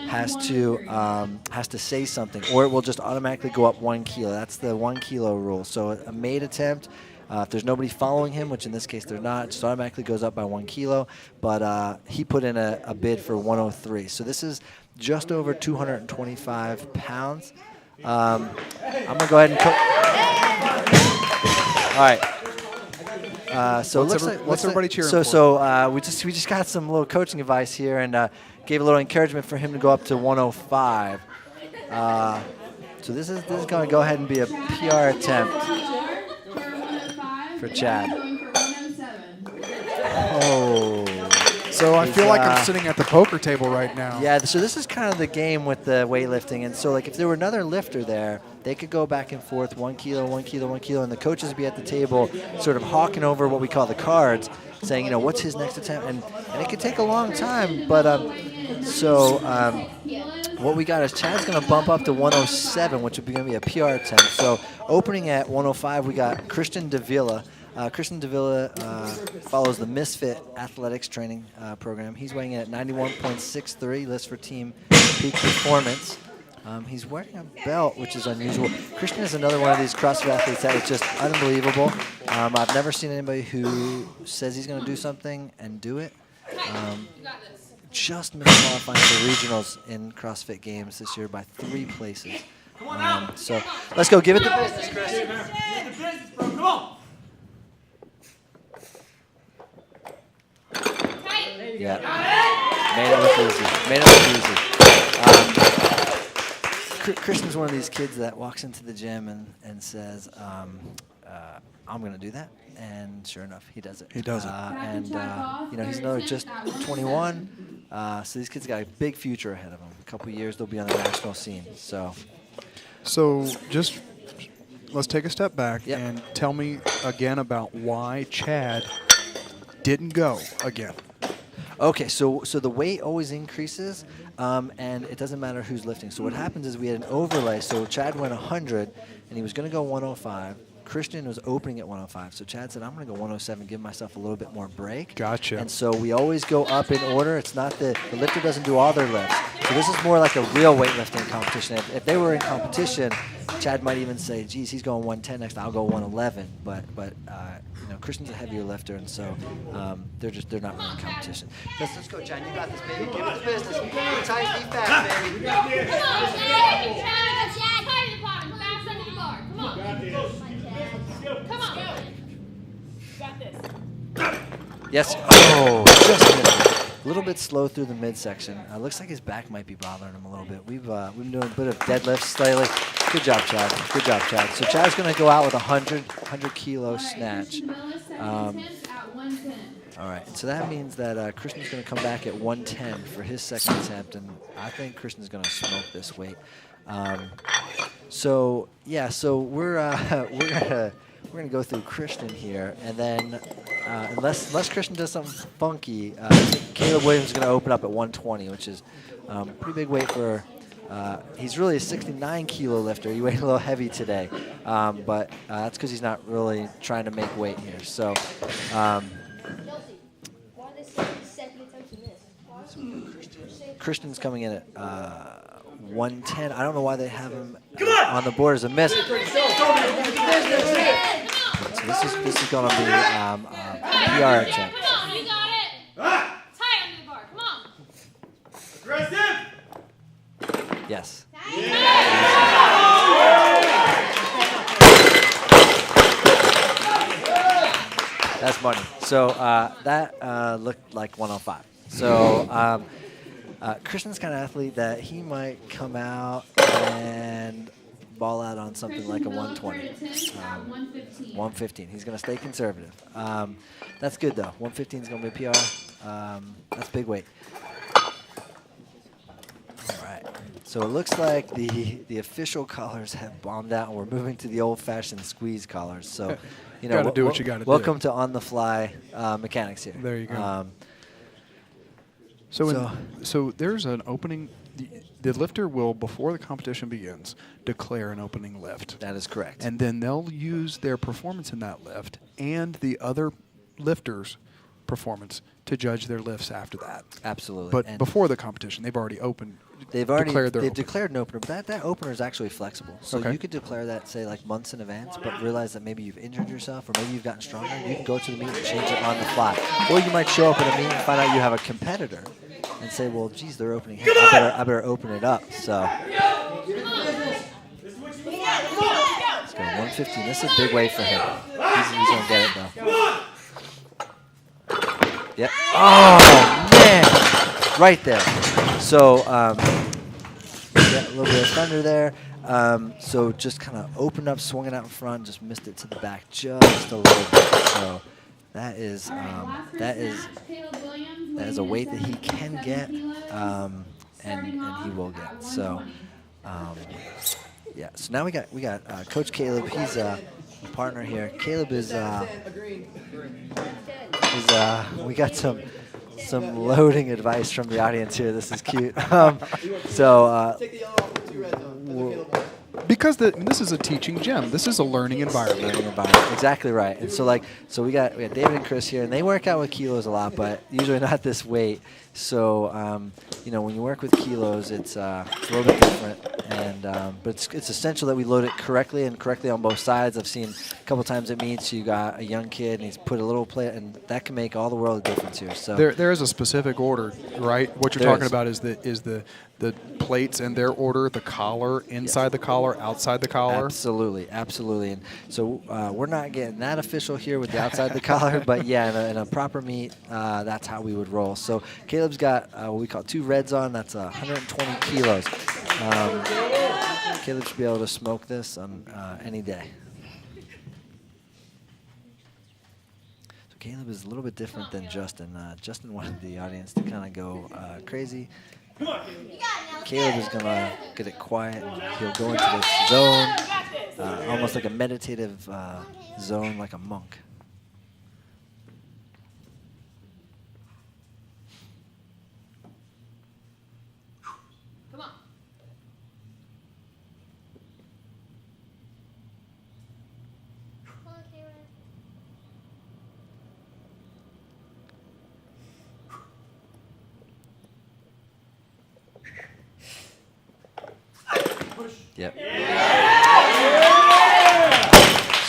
has to say something, or it will just automatically go up 1 kilo. That's the 1 kilo rule. So a made attempt, if there's nobody following him, which in this case they're not, it just automatically goes up by 1 kilo. But he put in a bid for 103. So this is just over 225 pounds. I'm gonna go ahead and cook. All right. So what's everybody cheering for? for? So we just got some little coaching advice here and gave a little encouragement for him to go up to 105. So this is gonna go ahead and be a PR attempt for Chad. Oh. So I feel like I'm sitting at the poker table right now. Yeah, so this is kind of the game with the weightlifting. And so, like, if there were another lifter there, they could go back and forth, 1 kilo, 1 kilo, 1 kilo, and the coaches would be at the table sort of hawking over what we call the cards, saying, what's his next attempt? And it could take a long time. But what we got is Chad's going to bump up to 107, which would be going to be a PR attempt. So opening at 105, we got Christian Davila. Christian Davila follows the Misfit Athletics training program. He's weighing in at 91.63, lists for Team Peak Performance. He's wearing a belt, which is unusual. Christian is another one of these CrossFit athletes that is just unbelievable. I've never seen anybody who says he's going to do something and do it. Just missed qualifying for regionals in CrossFit Games this year by 3 places. So let's go. Give it the business, Chris. Give it the business, bro. Come on. Yeah. Made it look easy. Made it look easy. Christian's one of these kids that walks into the gym and says, I'm going to do that. And sure enough, he does it. He does it. And, he's another just 21. So these kids got a big future ahead of them. A couple years, they'll be on the national scene. So just let's take a step back Yep. and tell me again about why Chad didn't go again. Okay, so the weight always increases, and it doesn't matter who's lifting. So what happens is we had an overlay. So Chad went 100, and he was going to go 105. Christian was opening at 105. So Chad said, I'm going to go 107, give myself a little bit more break. Gotcha. And so we always go up in order. It's not the lifter doesn't do all their lifts. So this is more like a real weightlifting competition. If they were in competition, Chad might even say, geez, he's going 110 next, I'll go 111. But Christian's a heavier lifter, and so they're not really in competition. Let's go, Chad. You got this, baby. Give it the business. Be tight, be fast, baby. Come on, Chad. Chad, tie the clock. Fast under the bar. Come on. Come on. Got this. Yes. Oh, just missed. A little bit slow through the midsection. Looks like his back might be bothering him a little bit. We've been doing a bit of deadlifts lately. Good job, Chad. Good job, Chad. So Chad's going to go out with a 100 kilo snatch. All right. So that means that Christian's going to come back at 110 for his second attempt, and I think Christian's going to smoke this weight. So we're gonna go through Christian here, and then unless Christian does something funky, Caleb Williams is gonna open up at 120, which is pretty big weight for. He's really a 69 kilo lifter. He weighed a little heavy today, but that's because he's not really trying to make weight here. So. Christian's coming in at 110. I don't know why they have him on the board as a miss. So this is going to be a PR attempt. Come on, you got it. Tie under the bar. Come on. Aggressive. Yes. That's money. So that looked like 105. So Christian's kind of athlete that he might come out and ball out on something like a 120. 115. He's going to stay conservative. That's good, though. 115 is going to be a PR. That's big weight. All right. So it looks like the official collars have bombed out, and we're moving to the old-fashioned squeeze collars. So, Gotta do what you gotta do. Welcome to on-the-fly mechanics here. There you go. So there's an opening. The lifter will, before the competition begins, declare an opening lift. That is correct. And then they'll use their performance in that lift and the other lifters' performance to judge their lifts after that. Absolutely. But and before the competition, they've already declared opener. declared an opener, but that opener is actually flexible. So Okay. you could declare that, say, like months in advance, but realize that maybe you've injured yourself or maybe you've gotten stronger. You can go to the meet and change it on the fly. Or you might show up at a meet and find out you have a competitor and say, well, geez, they're opening. I better open it up. So let's go 115. This is a big weight for him. He's going to get it, though. Yep. Oh, man. Right there. So yeah, a little bit of thunder there. So just kind of opened up, swung it out in front, just missed it to the back just a little bit. So that is a weight that he can get, and he will get. So yeah. So now we got Coach Caleb. He's a partner here. Caleb is we got some loading advice from the audience here. This is cute. Because this is a teaching gym. This is a learning environment. Exactly right. And so we got David and Chris here, and they work out with kilos a lot, but usually not this weight. So when you work with kilos, it's a little bit different, and but it's essential that we load it correctly and correctly on both sides. I've seen a couple times at meets you got a young kid and he's put a little plate, and that can make all the world of difference here. So there is a specific order, right? What you're There talking is. about is the plates and their order, the collar, inside the collar, outside the collar. Absolutely, absolutely. And so we're not getting that official here with the outside the collar, but yeah, in a proper meet, that's how we would roll. So Caleb's got what we call 2 reds on. That's 120 kilos. Caleb should be able to smoke this on any day. So Caleb is a little bit different than Justin. Justin wanted the audience to kind of go crazy. Caleb is going to get it quiet, and he'll go into this zone, almost like a meditative zone, like a monk. Come on. Yep.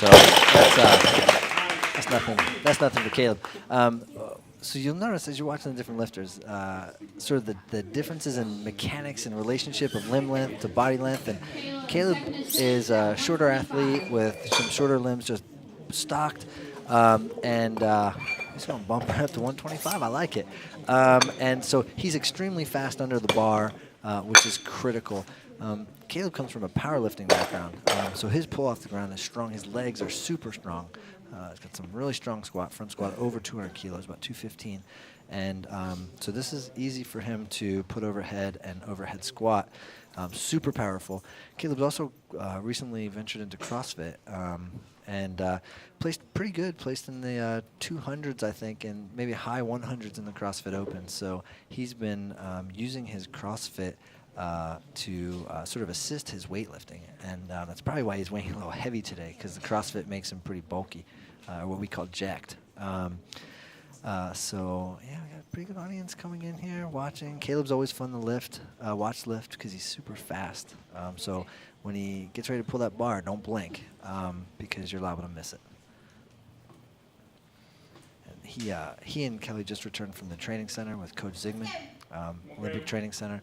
So that's nothing for Caleb. So you'll notice as you're watching the different lifters, sort of the differences in mechanics and relationship of limb length to body length. And Caleb is a shorter athlete with some shorter limbs, just stocked, and he's going to bump right up to 125. I like it. And so he's extremely fast under the bar, which is critical. Caleb comes from a powerlifting background, so his pull off the ground is strong. His legs are super strong. He's got some really strong front squat, over 200 kilos, about 215. And so this is easy for him to put overhead and overhead squat. Super powerful. Caleb's also recently ventured into CrossFit and placed pretty good, placed in the 200s, I think, and maybe high 100s in the CrossFit Open. So he's been using his CrossFit to sort of assist his weightlifting, and that's probably why he's weighing a little heavy today, because the CrossFit makes him pretty bulky, what we call jacked. So yeah, we got a pretty good audience coming in here watching. Caleb's always fun to watch lift, because he's super fast. So when he gets ready to pull that bar, don't blink, because you're liable to miss it. And he and Kelly just returned from the training center with Coach Zygmunt, Olympic Training Center.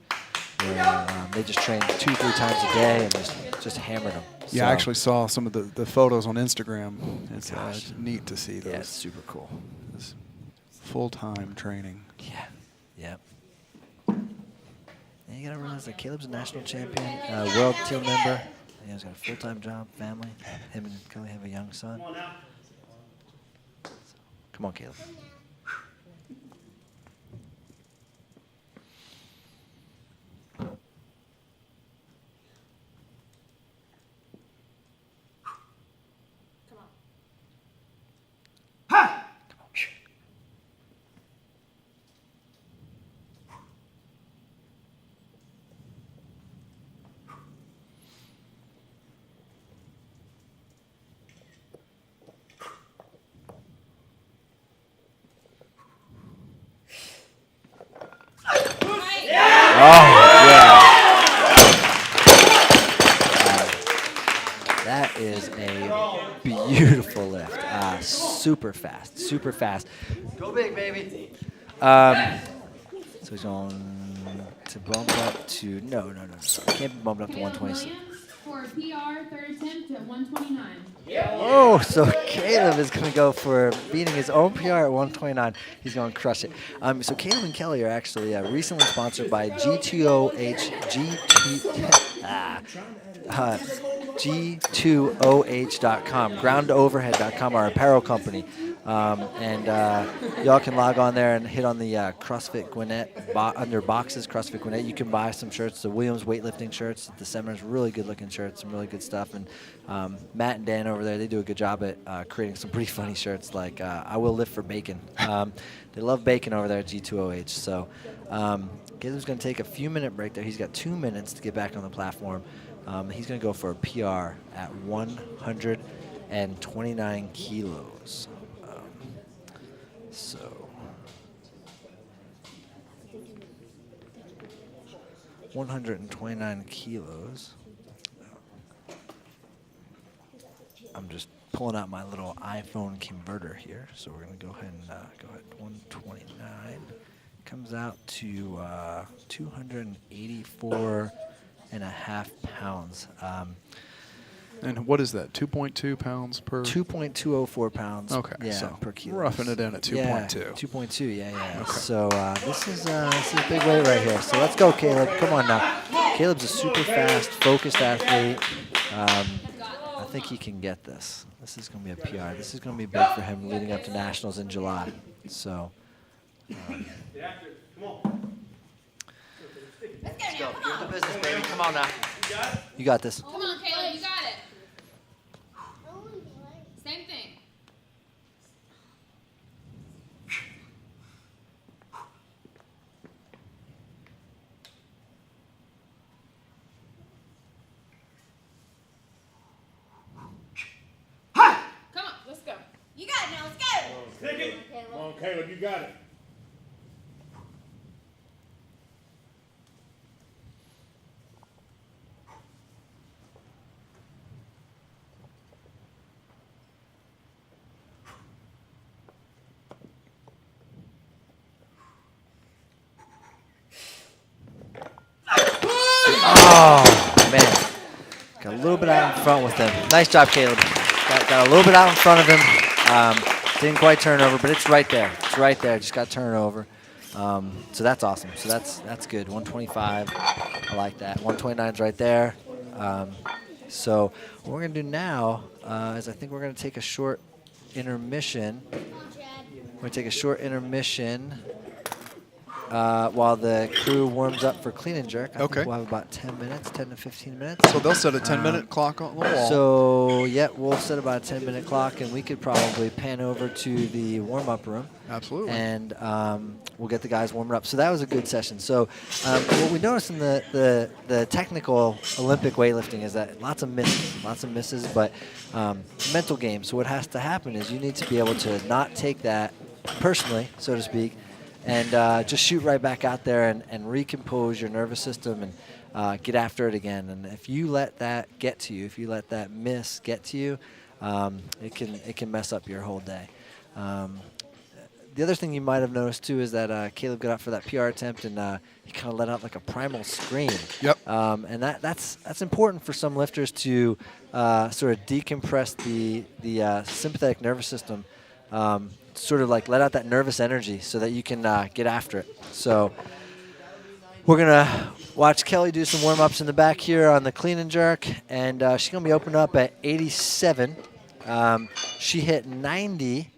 Where, they just trained 2-3 times a day and just hammered them. Yeah, So, I actually saw some of the photos on Instagram. It's neat to see those. yeah, it's super cool. This full-time training. Yeah, yep. And you gotta realize that Caleb's a national champion, world team member. He's got a full-time job, family. Him and Kelly have a young son. Come on, Caleb. Oh, yeah. That is a beautiful lift. Super fast, super fast. Go big, baby. So he's going to bump up to, no. Can't be bumped up to 126. For PR, third attempt at 129. Oh, so Caleb is going to go for beating his own PR at 129. He's going to crush it. So Caleb and Kelly are actually recently sponsored by G2OH.com, groundoverhead.com, our apparel company. And y'all can log on there and hit on the CrossFit Gwinnett under boxes, CrossFit Gwinnett. You can buy some shirts, the Williams weightlifting shirts at the seminars, really good looking shirts, some really good stuff. And Matt and Dan over there, they do a good job at creating some pretty funny shirts like I will lift for bacon. They love bacon over there at G2OH. So Caleb's going to take a few minute break there. He's got 2 minutes to get back on the platform. He's going to go for a PR at 129 kilos. So 129 kilos. I'm just pulling out my little iPhone converter here. So we're going to go ahead and go ahead. 129 comes out to 284.5 pounds. And what is that? 2.2 pounds per? 2.204 pounds. Okay, Yeah, so per kilo. roughing it in at 2.2. Yeah, 2.2. Yeah. Okay. So this is big weight right here. So let's go, Caleb. Come on now. Caleb's a super fast, focused athlete. I think he can get this. This is going to be a PR. This is going to be big for him leading up to nationals in July. So. Come on. Let's go. Give him the business, baby. Come on now. You got this. Come on, Caleb, you got it. Same thing. Come on, let's go. You got it now, let's go. Take it. Come on, Caleb, you got it. Oh, man. Got a little bit out in front with him. Nice job, Caleb. Got a little bit out in front of him. Didn't quite turn over, but it's right there. It's right there. Just got turned over. So that's awesome. So that's good. 125. I like that. 129's right there. So what we're going to do now is I think we're going to take a short intermission. We're going to take a short intermission while the crew warms up for clean and jerk. I think we'll have about 10 minutes, 10 to 15 minutes. So they'll set a 10-minute clock on the wall. So, yeah, we'll set about a 10-minute clock, and we could probably pan over to the warm-up room. Absolutely. And we'll get the guys warmed up. So that was a good session. So what we noticed in the technical Olympic weightlifting is that lots of misses, but mental game. So what has to happen is you need to be able to not take that personally, so to speak, and just shoot right back out there and recompose your nervous system and get after it again. And if you let that get to you, if you let that miss get to you, it can mess up your whole day. The other thing you might have noticed too is that Caleb got out for that PR attempt and he kind of let out like a primal scream. Yep. And that's important for some lifters to sort of decompress the sympathetic nervous system. Sort of like let out that nervous energy so that you can get after it. So we're going to watch Kelly do some warm-ups in the back here on the clean and jerk, and she's going to be opened up at 87. She hit 90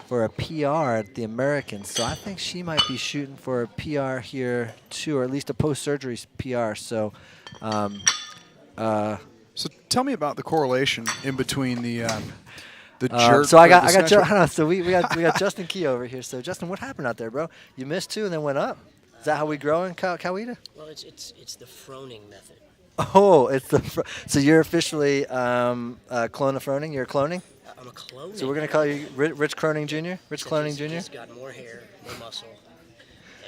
for a PR at the Americans, so I think she might be shooting for a PR here too, or at least a post-surgery PR. So So tell me about the correlation in between the jerk. So I got snatch. so we got Justin Key over here. So Justin, what happened out there, bro? You missed two and then went up. Is that how we grow in Coweta? Well, it's the Froning method. Oh, it's so you're officially clone of Froning. You're cloning. I'm a clone. So we're gonna call you Rich Croning Jr. Rich Cloning Jr. He's got more hair, more muscle,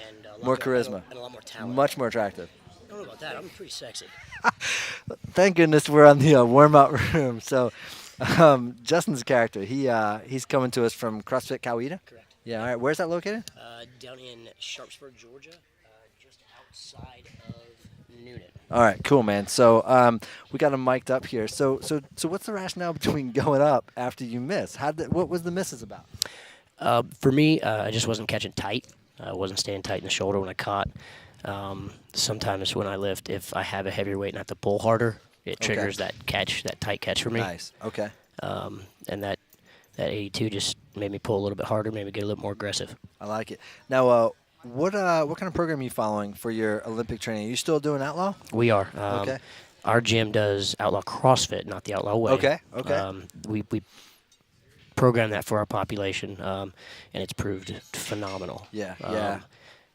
and a lot More charisma. and a lot more talent. Much more attractive. I don't know about that. I'm pretty sexy. Thank goodness we're on the warm-up room. So Justin's character, he's coming to us from CrossFit Coweta. Correct. Yeah. All right. Where's that located? Down in Sharpsburg, Georgia, just outside of Noonan. All right, cool, man. So we got him mic'd up here. So what's the rationale between going up after you miss? What was the misses about? For me, I just wasn't catching tight. I wasn't staying tight in the shoulder when I caught. Sometimes when I lift, if I have a heavier weight and I have to pull harder, it triggers that tight catch for me. Nice. Okay. And that 82 just made me pull a little bit harder, made me get a little more aggressive. I like it. Now, what kind of program are you following for your Olympic training? Are you still doing Outlaw? We are. Okay. Our gym does Outlaw CrossFit, not the Outlaw Way. Okay. Okay. We program that for our population, and it's proved phenomenal. Yeah. Yeah.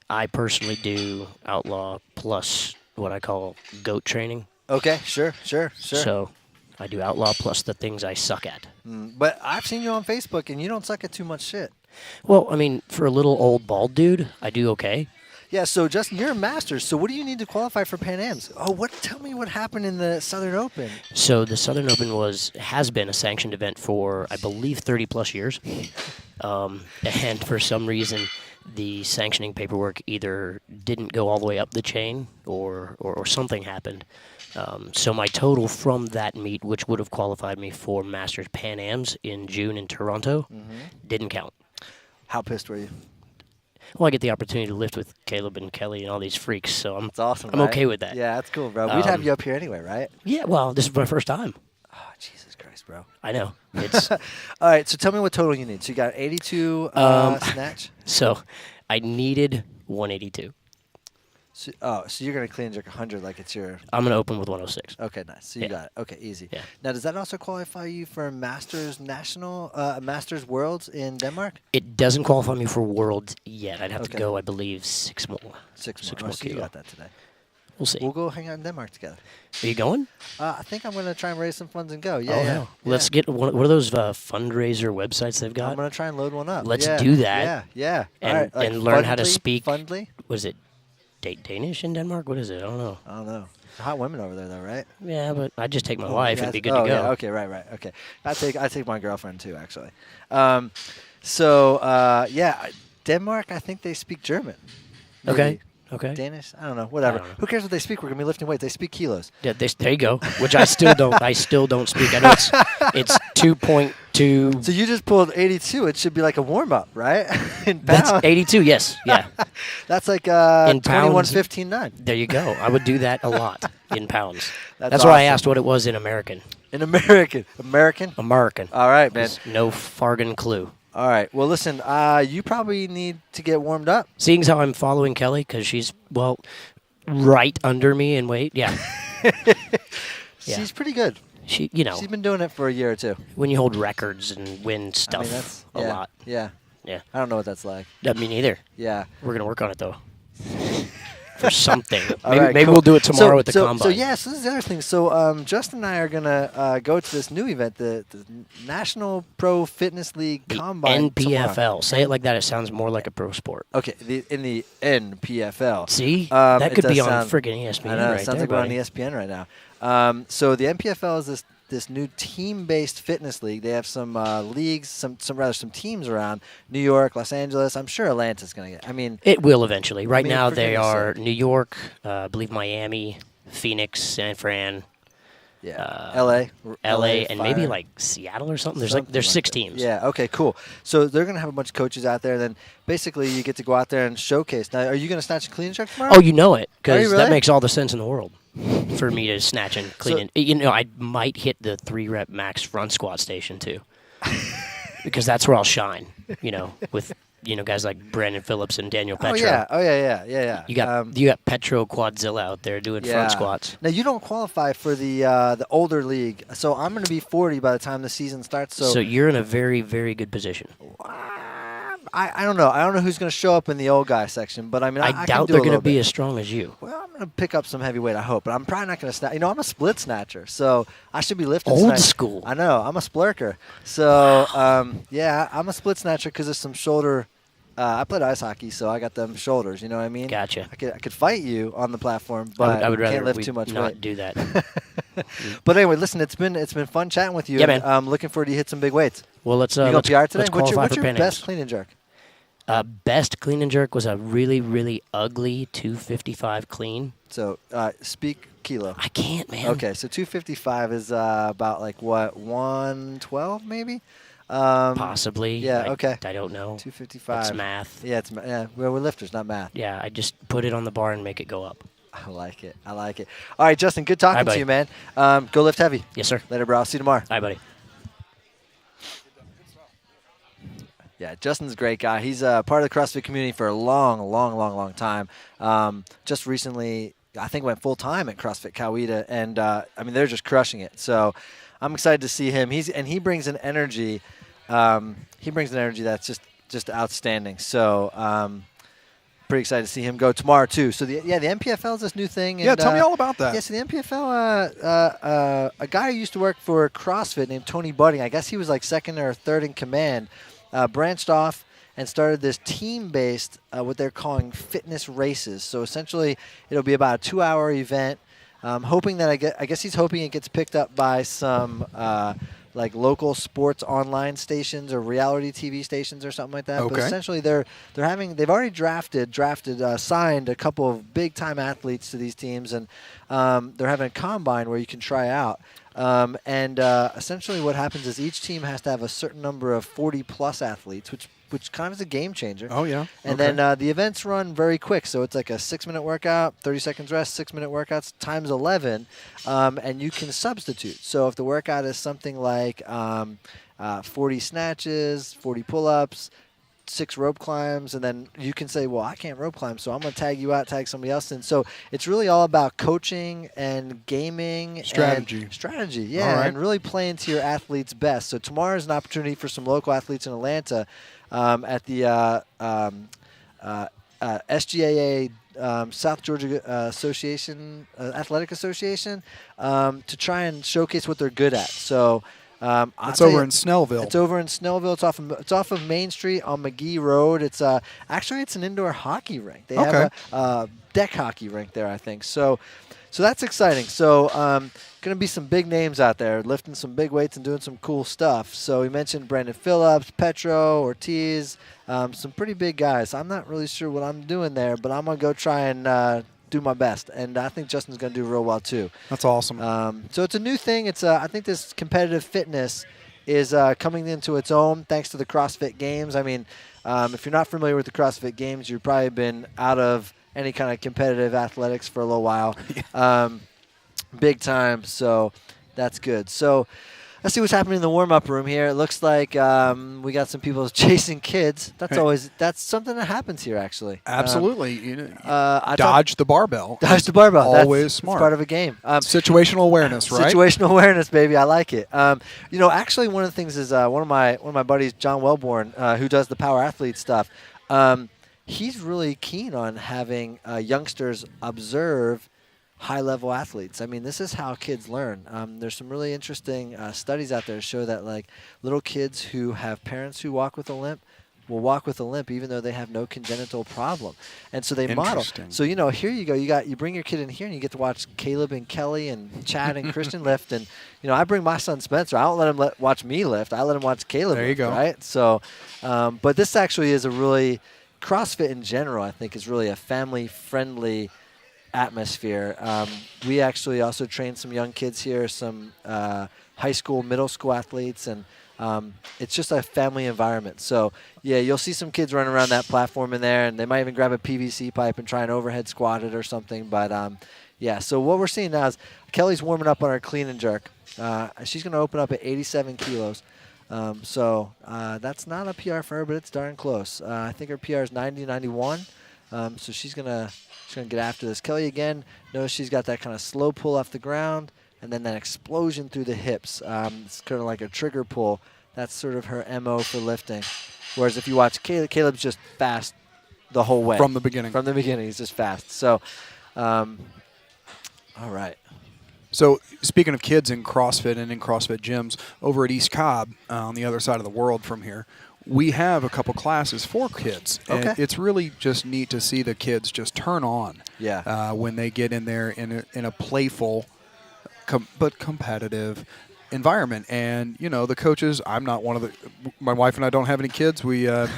I personally do Outlaw plus what I call GOAT training. Okay. Sure. So I do Outlaw plus the things I suck at. But I've seen you on Facebook, and you don't suck at too much shit. Well, I mean, for a little old bald dude, I do okay. Yeah, so Justin, you're a Masters. So what do you need to qualify for Pan Ams? Oh, tell me what happened in the Southern Open. So the Southern Open has been a sanctioned event for, I believe, 30-plus years. And for some reason, the sanctioning paperwork either didn't go all the way up the chain or something happened. So my total from that meet, which would have qualified me for Masters Pan Ams in June in Toronto, didn't count. How pissed were you? Well, I get the opportunity to lift with Caleb and Kelly and all these freaks, so It's awesome, I'm right? okay with that. Yeah, that's cool, bro. We'd have you up here anyway, right? Yeah, well, this is my first time. Oh, Jesus Christ, bro. I know. It's All right, so tell me what total you need. So you got 82 snatch? so I needed 182. So you're going to clean and jerk 100 like it's your... I'm going to open with 106. Okay, nice. So you got it. Okay, easy. Yeah. Now, does that also qualify you for Masters Masters Worlds in Denmark? It doesn't qualify me for Worlds yet. I'd have to Okay. go, I believe, 6 more. 6 more. more So you kilo. got that today. We'll see. We'll go hang out in Denmark together. Are you going? I think I'm going to try and raise some funds and go. Yeah, oh, yeah. hell. Let's get what are those fundraiser websites they've got? I'm going to try and load one up. Let's Yeah, do that. Yeah. And- All right, like and learn how to Fundly? speak. Fundly? Was it Danish in Denmark? What is it? I don't know. I don't know. Hot women over there, though, right? Yeah, but I'd just take my wife and be good oh, to go. Yeah, okay, right. Okay. I take my girlfriend too, actually. Denmark. I think they speak German. Maybe. Okay. Okay. Danish. I don't know. Whatever. I don't know. Who cares what they speak? We're gonna be lifting weights. They speak kilos. Yeah, there you go. Which I still don't. I still don't speak. I know it's 2.2. So you just pulled 82. It should be like a warm up, right? In That's pounds. 82. Yes. Yeah. That's like In 21.15.9 There you go. I would do that a lot in pounds. That's That's why I awesome. asked what it was in American. in American. American. American. All right, man. No fargan clue. All right. Well, listen. You probably need to get warmed up. Seeing as how I'm following Kelly because she's right under me in weight. Yeah. Yeah. She's pretty good. She's been doing it for a year or two. when you hold records and win stuff I mean, that's a lot. Yeah. Yeah. I don't know what that's like. Me neither. Yeah. We're gonna work on it though. For something. All Maybe, right, maybe cool. we'll do it tomorrow at the combine. So yeah, so this is the other thing. So Justin and I are gonna go to this new event, the National Pro Fitness League The Combine. NPFL. tomorrow. Say it like that. It sounds more like a pro sport. Okay, in the NPFL. See, It that could does be on sound- friggin' ESPN I know, right it sounds there, like we're on buddy. ESPN right now. So the NPFL is this new team-based fitness league. They have some leagues, some teams around New York, Los Angeles. I'm sure Atlanta's going to get. I mean, It will eventually. Right mean, now for they goodness are sake. New York, I believe Miami, Phoenix, San Fran, yeah, LA, and maybe Fire. like Seattle or something. There's Something there's like 6 that. teams. Yeah. Okay. Cool. So they're gonna have a bunch of coaches out there. Then basically you get to go out there and showcase. Now, are you gonna snatch and clean and jerk tomorrow? Oh, you know it Are you because really? that makes all the sense in the world for me to snatch and clean. So- I might hit the 3-rep max front squat station too, because that's where I'll shine. With guys like Brandon Phillips and Daniel Petro. Oh yeah. You got Petro Quadzilla out there doing front squats. Now you don't qualify for the older league, so I'm going to be 40 by the time the season starts. So you're in a very, very good position. I don't know. I don't know who's going to show up in the old guy section, but I mean, I I can doubt do they're a going to little be bit. as strong as you. Well, I'm going to pick up some heavyweight, I hope, but I'm probably not going to snatch. I'm a split snatcher, so I should be lifting. Old tonight. school. I know. I'm a splurker. So, yeah, I'm a split snatcher because there's some shoulder. I played ice hockey, so I got them shoulders. You know what I mean? Gotcha. I could fight you on the platform, but I would rather can't lift we too much not weight. do that. But anyway, listen, it's been fun chatting with you. Yeah, and man. I'm looking forward to hit some big weights. Well, let's You go let's, PR today? let's What's qualify your for Pan best Ams. clean and jerk? Best clean and jerk was a really, really ugly 255 clean. So speak kilo. I can't, man. Okay, so 255 is about like what, 112 maybe? Possibly. Yeah, okay. I don't know. 255. It's math. Yeah, well, we're lifters, not math. Yeah, I just put it on the bar and make it go up. I like it. All right, Justin, good talking Hi, to buddy. you, man. Go lift heavy. Yes, sir. Later, bro. I'll see you tomorrow. Hi, buddy. Yeah, Justin's a great guy. He's part of the CrossFit community for a long time. Just recently, I think went full time at CrossFit Coweta, and I mean they're just crushing it. So I'm excited to see him. He brings an energy. That's just outstanding. So pretty excited to see him go tomorrow too. So the NPFL is this new thing. And, Yeah, tell me all about that. Yeah, so the NPFL, a guy who used to work for CrossFit named Tony Budding. I guess he was like second or third in command. Branched off and started this team-based, what they're calling fitness races. So essentially, it'll be about a 2-hour event. Hoping that I guess he's hoping it gets picked up by some like local sports online stations or reality TV stations or something like that. Okay. But essentially, they've already signed a couple of big time athletes to these teams, and they're having a combine where you can try out. Essentially, what happens is each team has to have a certain number of 40+ athletes, which kind of is a game changer. Oh, yeah. And Okay. then the events run very quick. So it's like a 6-minute workout, 30 seconds rest, 6-minute workouts times 11, and you can substitute. So if the workout is something like 40 snatches, 40 pull-ups, 6 rope climbs, and then you can say, well, I can't rope climb, so I'm going to tag you out, tag somebody else in. So it's really all about coaching and gaming. Strategy. And strategy, yeah, All right. and really playing to your athlete's best. So tomorrow is an opportunity for some local athletes in Atlanta at the SGAA South Georgia Athletic Association to try and showcase what they're good at. So It's over in Snellville. It's over in Snellville. It's off of Main Street on McGee Road. It's actually it's an indoor hockey rink. They have a deck hockey rink there, I think. So that's exciting. So going to be some big names out there lifting some big weights and doing some cool stuff. So we mentioned Brandon Phillips, Petro, Ortiz, some pretty big guys. I'm not really sure what I'm doing there, but I'm going to go try and do my best. And I think Justin's going to do real well too. That's awesome. So it's a new thing. It's I think this competitive fitness is coming into its own thanks to the CrossFit Games. I mean, if you're not familiar with the CrossFit Games, you've probably been out of any kind of competitive athletics for a little while. Big time, so that's good. So let's see what's happening in the warm-up room here. It looks like we got some people chasing kids. That's something that happens here, actually. Absolutely. I Dodge the barbell. Dodge the barbell. Always smart. That's part of a game. Situational awareness, right? Situational awareness, baby. I like it. Actually, one of the things is one of my buddies, John Wellborn, who does the power athlete stuff. He's really keen on having youngsters observe high-level athletes. I mean, this is how kids learn. There's some really interesting studies out there that show that like little kids who have parents who walk with a limp will walk with a limp even though they have no congenital problem. And so they model. So, here you go. You bring your kid in here and you get to watch Caleb and Kelly and Chad and Christian lift. And, I bring my son Spencer. I don't let him watch me lift. I let him watch Caleb lift, go. Right? So, but this actually is a really, CrossFit in general, I think, is really a family-friendly atmosphere. We actually also train some young kids here, some high school, middle school athletes, and it's just a family environment. So, yeah, you'll see some kids running around that platform in there, and they might even grab a PVC pipe and try and overhead squat it or something. But, yeah, so what we're seeing now is Kelly's warming up on her clean and jerk. She's going to open up at 87 kilos. So that's not a PR for her, but it's darn close. I think her PR is 90-91. So she's gonna get after this. Kelly again knows she's got that kind of slow pull off the ground, and then that explosion through the hips. It's kind of like a trigger pull. That's sort of her MO for lifting. Whereas if you watch Caleb's just fast the whole way from the beginning. From the beginning, he's just fast. So, all right. So speaking of kids in CrossFit and in CrossFit gyms, over at East Cobb, on the other side of the world from here, we have a couple classes for kids. Okay. And it's really just neat to see the kids just turn on when they get in there in a playful but competitive environment. And, the coaches, I'm not one of the – my wife and I don't have any kids. We're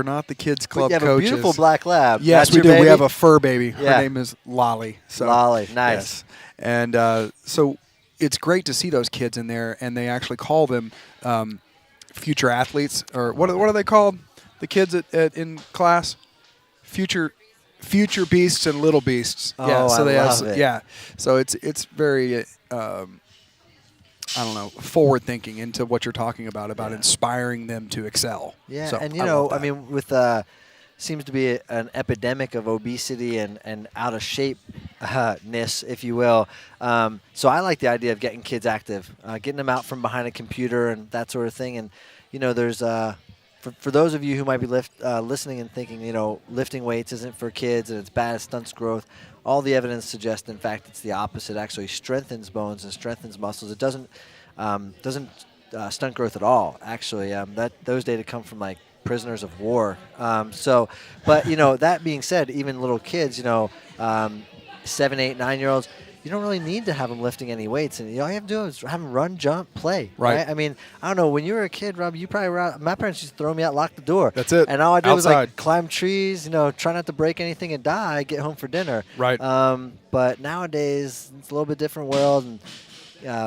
not the kids club coaches. You have coaches. a beautiful black lab. Yes, That's we do. your baby? We have a fur baby. Yeah. Her name is Lolly. So, Lolly, nice. Yes. And so it's great to see those kids in there, and they actually call them future athletes, or what are they called? The kids in class, future beasts and little beasts. Oh, yeah, so I love it. Yeah, so it's very forward thinking into what you're talking about inspiring them to excel. Yeah, so, and I mean, with seems to be an epidemic of obesity and out of shape-ness, if you will. So I like the idea of getting kids active, getting them out from behind a computer and that sort of thing. And, there's for those of you who might be listening and thinking, lifting weights isn't for kids and it's bad, it stunts growth. All the evidence suggests, in fact, it's the opposite. It actually strengthens bones and strengthens muscles. It doesn't stunt growth at all, actually. Those data come from, prisoners of war. But that being said, even little kids, 7, 8, 9-year-olds, you don't really need to have them lifting any weights, and all you have to do is have them run, jump, play. Right. I mean, I don't know. When you were a kid, Rob, you probably were out. My parents used to throw me out, lock the door. That's it. And all I did was like Outside. climb trees, try not to break anything and die. Get home for dinner. Right. But nowadays it's a little bit different world, and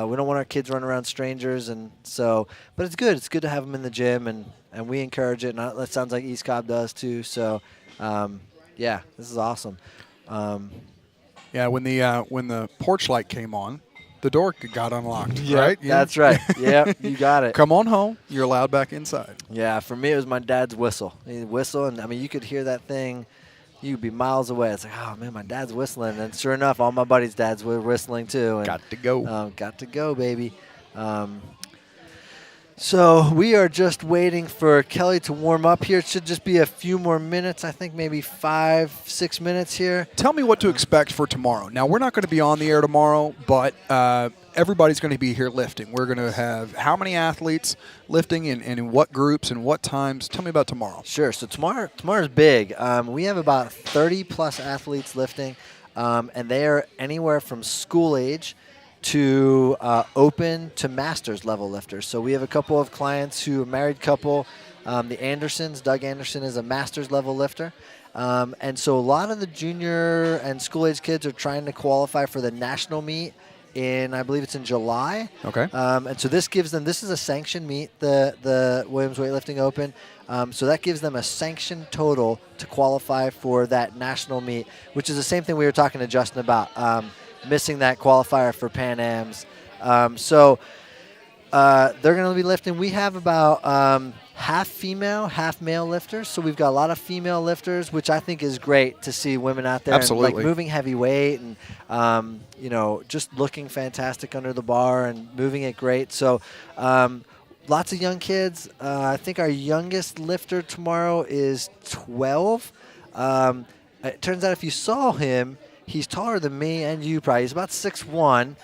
we don't want our kids running around strangers, and so. But it's good. It's good to have them in the gym, and we encourage it. And that sounds like East Cobb does too. So, yeah, this is awesome. Yeah, when the porch light came on, the door got unlocked. Right? Yeah. That's right. Yep, you got it. Come on home. You're allowed back inside. Yeah, for me it was my dad's whistle. He'd whistle, and you could hear that thing. You'd be miles away. It's like, oh man, my dad's whistling, and sure enough, all my buddies' dads were whistling too. And, Got to go. Got to go, baby. So we are just waiting for Kelly to warm up here. It should just be a few more minutes. I think maybe 5, 6 minutes here. Tell me what to expect for tomorrow. Now, we're not going to be on the air tomorrow, but everybody's going to be here lifting. We're going to have how many athletes lifting and in what groups and what times? Tell me about tomorrow. Sure. So tomorrow's big. We have about 30-plus athletes lifting, and they are anywhere from school age to open to master's level lifters. So we have a couple of clients who are a married couple. The Andersons, Doug Anderson is a master's level lifter. And so a lot of the junior and school age kids are trying to qualify for the national meet I believe it's in July. Okay. And so this gives them, this is a sanctioned meet, the Williams Weightlifting Open. So that gives them a sanctioned total to qualify for that national meet, which is the same thing we were talking to Justin about. Missing that qualifier for Pan Ams. So they're going to be lifting. We have about half female, half male lifters. So we've got a lot of female lifters, which I think is great to see women out there. Absolutely. And, like, moving heavy weight and, just looking fantastic under the bar and moving it great. So lots of young kids. I think our youngest lifter tomorrow is 12. It turns out if you saw him, he's taller than me and you probably. He's about 6'1",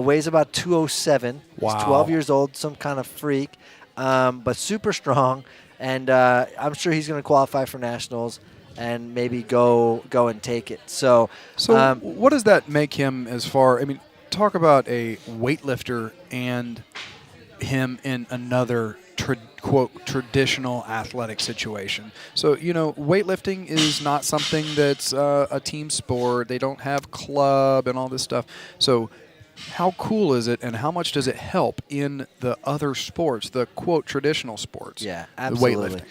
weighs about 207. Wow. He's 12 years old, some kind of freak, but super strong. And I'm sure he's going to qualify for nationals and maybe go and take it. So what does that make him as far? I mean, talk about a weightlifter and him in another quote traditional athletic situation. So weightlifting is not something that's a team sport. They don't have club and all this stuff. So how cool is it, and how much does it help in the other sports, the quote traditional sports? Yeah, absolutely. The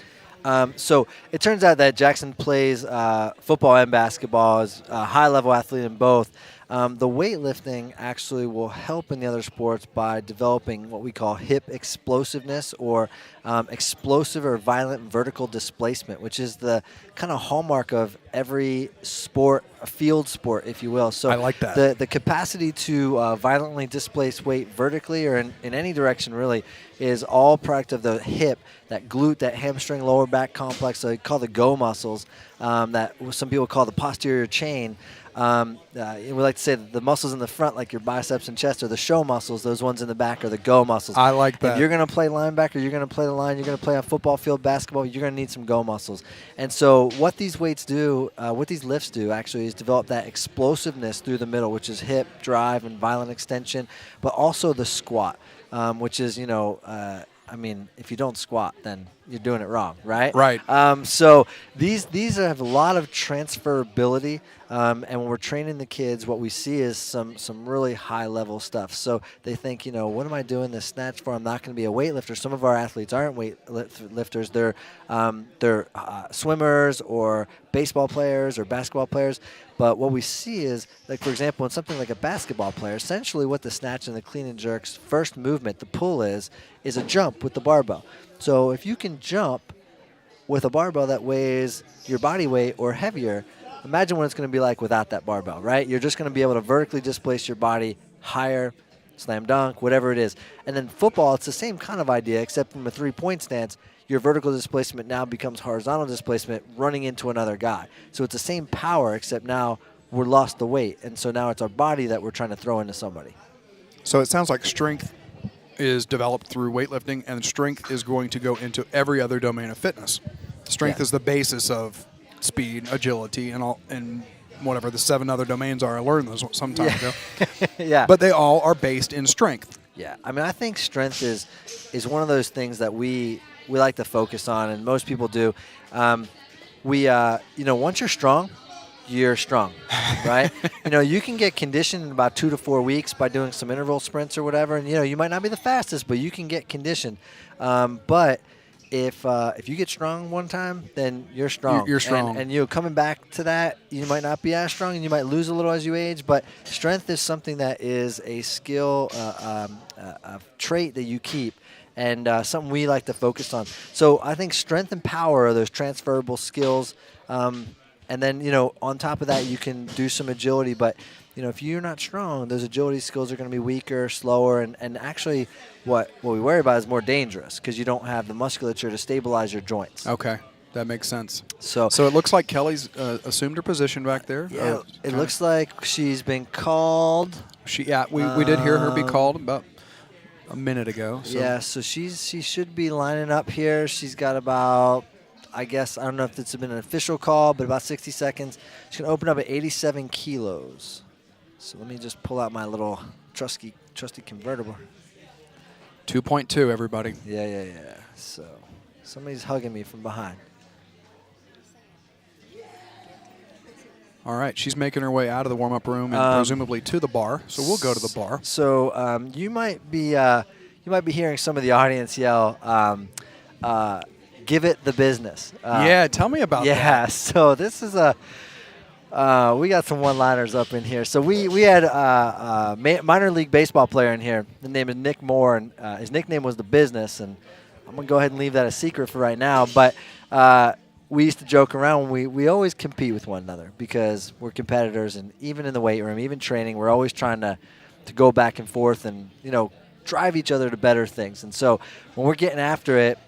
weightlifting. So it turns out that Jackson plays football and basketball, is a high-level athlete in both. The weightlifting actually will help in the other sports by developing what we call hip explosiveness, or explosive or violent vertical displacement, which is the kind of hallmark of every sport, a field sport, if you will. So I like that. The capacity to violently displace weight vertically or in any direction really is all product of the hip, that glute, that hamstring lower back complex, so they call the go muscles, that some people call the posterior chain. We like to say that the muscles in the front, like your biceps and chest, are the show muscles. Those ones in the back are the go muscles. I like that. If you're going to play linebacker, you're going to play the line, you're going to play on football field, basketball, you're going to need some go muscles. And so what these weights do, what these lifts do actually, is develop that explosiveness through the middle, which is hip, drive, and violent extension, but also the squat, which is, if you don't squat, then you're doing it wrong, right? Right. So these have a lot of transferability, and when we're training the kids, what we see is some really high-level stuff. So they think, what am I doing this snatch for? I'm not going to be a weightlifter. Some of our athletes aren't weightlifters. They're swimmers or baseball players or basketball players. But what we see is, like, for example, in something like a basketball player, essentially what the snatch and the clean and jerk's first movement, the pull is a jump with the barbell. So if you can jump with a barbell that weighs your body weight or heavier, imagine what it's going to be like without that barbell, right? You're just going to be able to vertically displace your body higher, slam dunk, whatever it is. And then football, it's the same kind of idea, except from a three-point stance, your vertical displacement now becomes horizontal displacement running into another guy. So it's the same power, except now we're lost the weight. And so now it's our body that we're trying to throw into somebody. So it sounds like strength is developed through weightlifting, and strength is going to go into every other domain of fitness. Strength Yeah. is the basis of speed, agility, and whatever the 7 other domains are. I learned those some time ago. Yeah. But they all are based in strength. Yeah, I mean, I think strength is one of those things that we like to focus on, and most people do. Once you're strong, right? You can get conditioned in about 2 to 4 weeks by doing some interval sprints or whatever, and you might not be the fastest, but you can get conditioned. But if you get strong one time, then you're strong. You're strong. And coming back to that, you might not be as strong, and you might lose a little as you age. But strength is something that is a skill, a trait that you keep, and something we like to focus on. So I think strength and power are those transferable skills. And then, on top of that, you can do some agility. But, if you're not strong, those agility skills are going to be weaker, slower. And actually, what we worry about is more dangerous because you don't have the musculature to stabilize your joints. Okay, that makes sense. So it looks like Kelly's assumed her position back there. Yeah, it looks like she's been called. We did hear her be called about a minute ago. So. Yeah, so she should be lining up here. She's got about, I guess, I don't know if it's been an official call, but about 60 seconds. She's going to open up at 87 kilos. So let me just pull out my little trusty convertible. 2.2, everybody. Yeah. So somebody's hugging me from behind. All right, she's making her way out of the warm-up room and presumably to the bar. So we'll go to the bar. So you might be hearing some of the audience yell, "Give it the business." Yeah, tell me about that. Yeah, so this is we got some one-liners up in here. So we had a minor league baseball player in here. The name is Nick Moore, and his nickname was The Business. And I'm going to go ahead and leave that a secret for right now. But we used to joke around. We always compete with one another because we're competitors. And even in the weight room, even training, we're always trying to go back and forth and, drive each other to better things. And so when we're getting after it,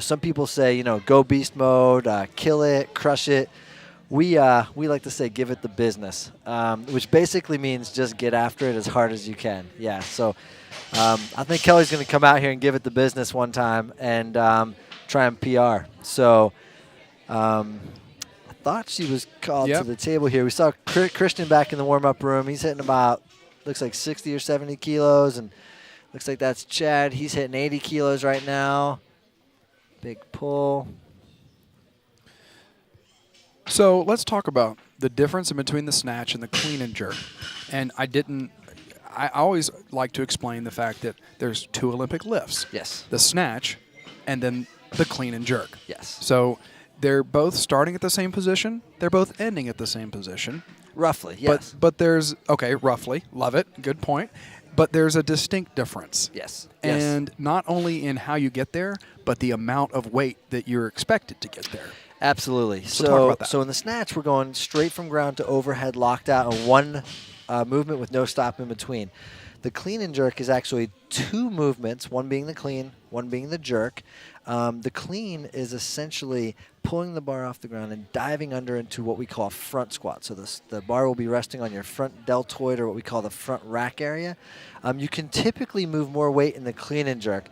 some people say, go beast mode, kill it, crush it. We like to say give it the business, which basically means just get after it as hard as you can. Yeah, so I think Kelly's going to come out here and give it the business one time and try and PR. So I thought she was called to the table here. We saw Christian back in the warm-up room. He's hitting about, looks like 60 or 70 kilos, and looks like that's Chad. He's hitting 80 kilos right now. Big pull. So let's talk about the difference in between the snatch and the clean and jerk. And I always like to explain the fact that there's 2 Olympic lifts. Yes. The snatch and then the clean and jerk. Yes. So they're both starting at the same position. They're both ending at the same position. Roughly, yes. But there's, roughly. Love it. Good point. But there's a distinct difference. Yes. And not only in how you get there, but the amount of weight that you're expected to get there. Absolutely. So talk about that. So in the snatch, we're going straight from ground to overhead, locked out in one movement with no stop in between. The clean and jerk is actually 2 movements, one being the clean, one being the jerk. The clean is essentially pulling the bar off the ground and diving under into what we call a front squat. So the bar will be resting on your front deltoid, or what we call the front rack area. You can typically move more weight in the clean and jerk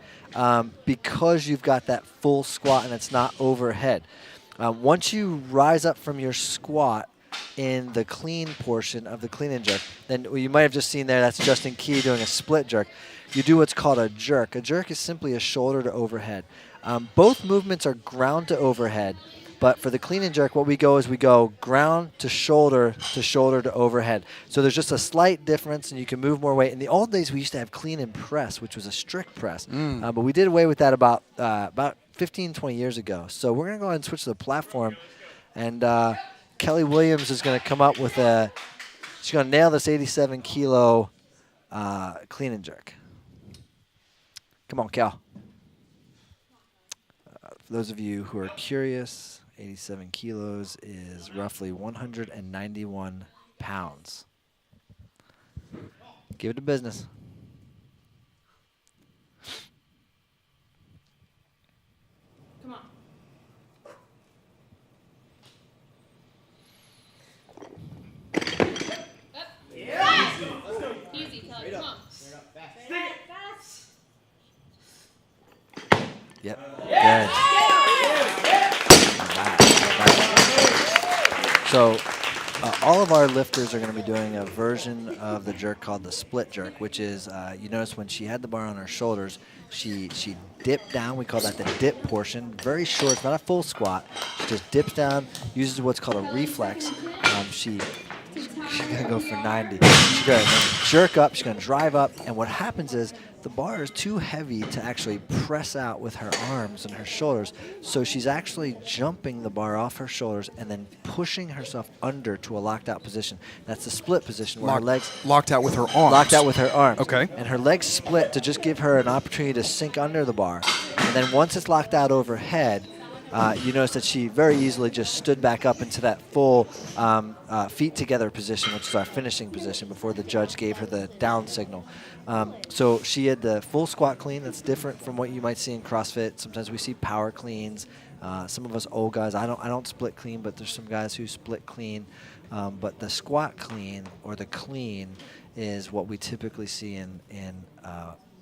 because you've got that full squat and it's not overhead. Once you rise up from your squat in the clean portion of the clean and jerk, then you might have just seen there, that's Justin Key doing a split jerk. You do what's called a jerk. A jerk is simply a shoulder to overhead. Both movements are ground to overhead, but for the clean and jerk, what we go is we go ground to shoulder to overhead. So there's just a slight difference, and you can move more weight. In the old days, we used to have clean and press, which was a strict press, but we did away with that about 15, 20 years ago. So we're going to go ahead and switch to the platform, and Kelly Williams is going to come up with she's going to nail this 87 kilo clean and jerk. Come on, Cal. For those of you who are curious, 87 kilos is roughly 191 pounds. Give it to business. Come on. Up. Yeah. Easy, Kelly. Come on. Stick it. Yep. Good. So all of our lifters are going to be doing a version of the jerk called the split jerk, which is, you notice when she had the bar on her shoulders, she dipped down. We call that the dip portion. Very short. It's not a full squat. She just dips down, uses what's called a reflex. She's going to go for 90. She's going to jerk up. She's going to drive up. And what happens is the bar is too heavy to actually press out with her arms and her shoulders. So she's actually jumping the bar off her shoulders and then pushing herself under to a locked out position. That's the split position where her legs... Locked out with her arms. Locked out with her arms. Okay. And her legs split to just give her an opportunity to sink under the bar. And then once it's locked out overhead, you notice that she very easily just stood back up into that full feet together position, which is our finishing position before the judge gave her the down signal. So she had the full squat clean. That's different from what you might see in CrossFit. Sometimes we see power cleans. Some of us old guys, I don't split clean, but there's some guys who split clean. But the squat clean or the clean is what we typically see in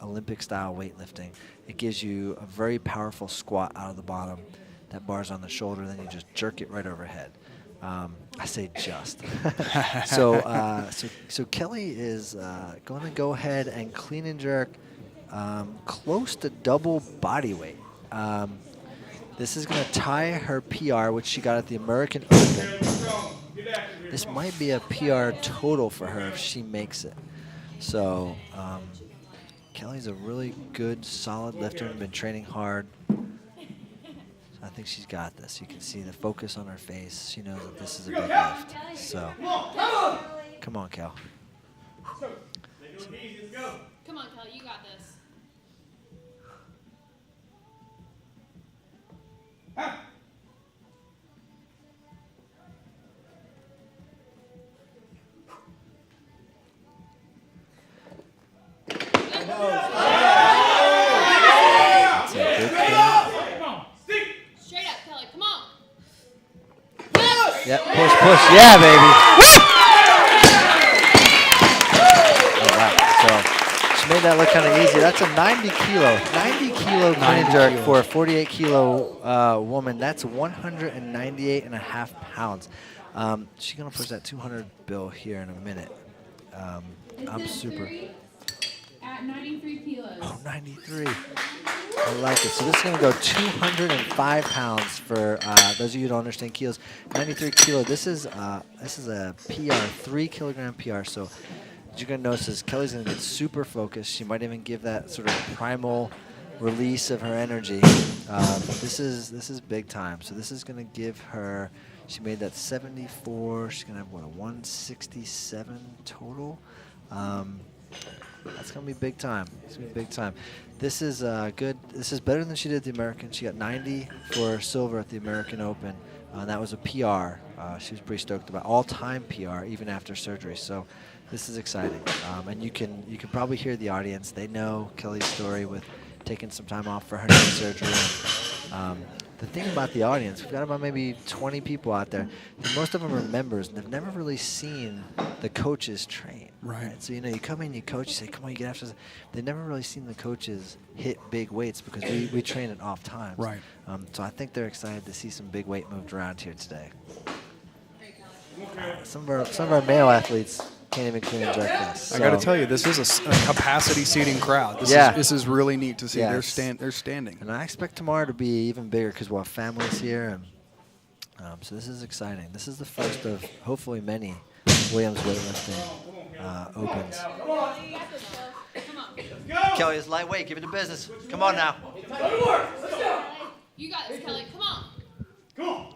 Olympic style weightlifting. It gives you a very powerful squat out of the bottom. That bar's on the shoulder, then you just jerk it right overhead. I say just. So Kelly is going to go ahead and clean and jerk close to double body weight. This is going to tie her PR, which she got at the American Open. This might be a PR total for her if she makes it. So Kelly's a really good, solid lifter and been training hard. I think she's got this. You can see the focus on her face. She knows that this is a big lift. So, come on, Kel. Come on, Kelly, you got this. That's a good clean. Straight up, Kelly, come on. Yep, push. Yeah, baby. All right, so she made that look kind of easy. That's a 90 kilo clean and jerk for a 48 kilo woman. That's 198 and a half pounds. She's going to push that 200 bill here in a minute. I'm super. At 93 kilos. Oh, 93. I like it. So this is going to go 205 pounds for those of you who don't understand kilos. 93 kilo. This is a PR, 3 kilogram PR. So what you're going to notice is Kelly's going to get super focused. She might even give that sort of primal release of her energy. This is big time. So this is going to give her. She made that 74. She's going to have what, a 167 total. That's going to be big time. It's going to be big time. This is good. This is better than she did at the American. She got 90 for silver at the American Open. That was a PR. She was pretty stoked about all-time PR, even after surgery. So this is exciting. And you can probably hear the audience. They know Kelly's story with taking some time off for her knee surgery. And, the thing about the audience, we've got about maybe 20 people out there. Most of them are members, and they've never really seen the coaches train. Right. So, you come in, you coach, you say, come on, you get after this. They've never really seen the coaches hit big weights because we train at off times. Right. So I think they're excited to see some big weight moved around here today. Some of our male athletes can't even clean and jerk this. I got to tell you, this is a capacity seating crowd. This is really neat to see. Yeah, they're standing. And I expect tomorrow to be even bigger because we'll have families here. And so this is exciting. This is the first of hopefully many Williams weightlifting opens. Kelly is lightweight. Give it to business. Come on now. You got this, Kelly, come on. Come on.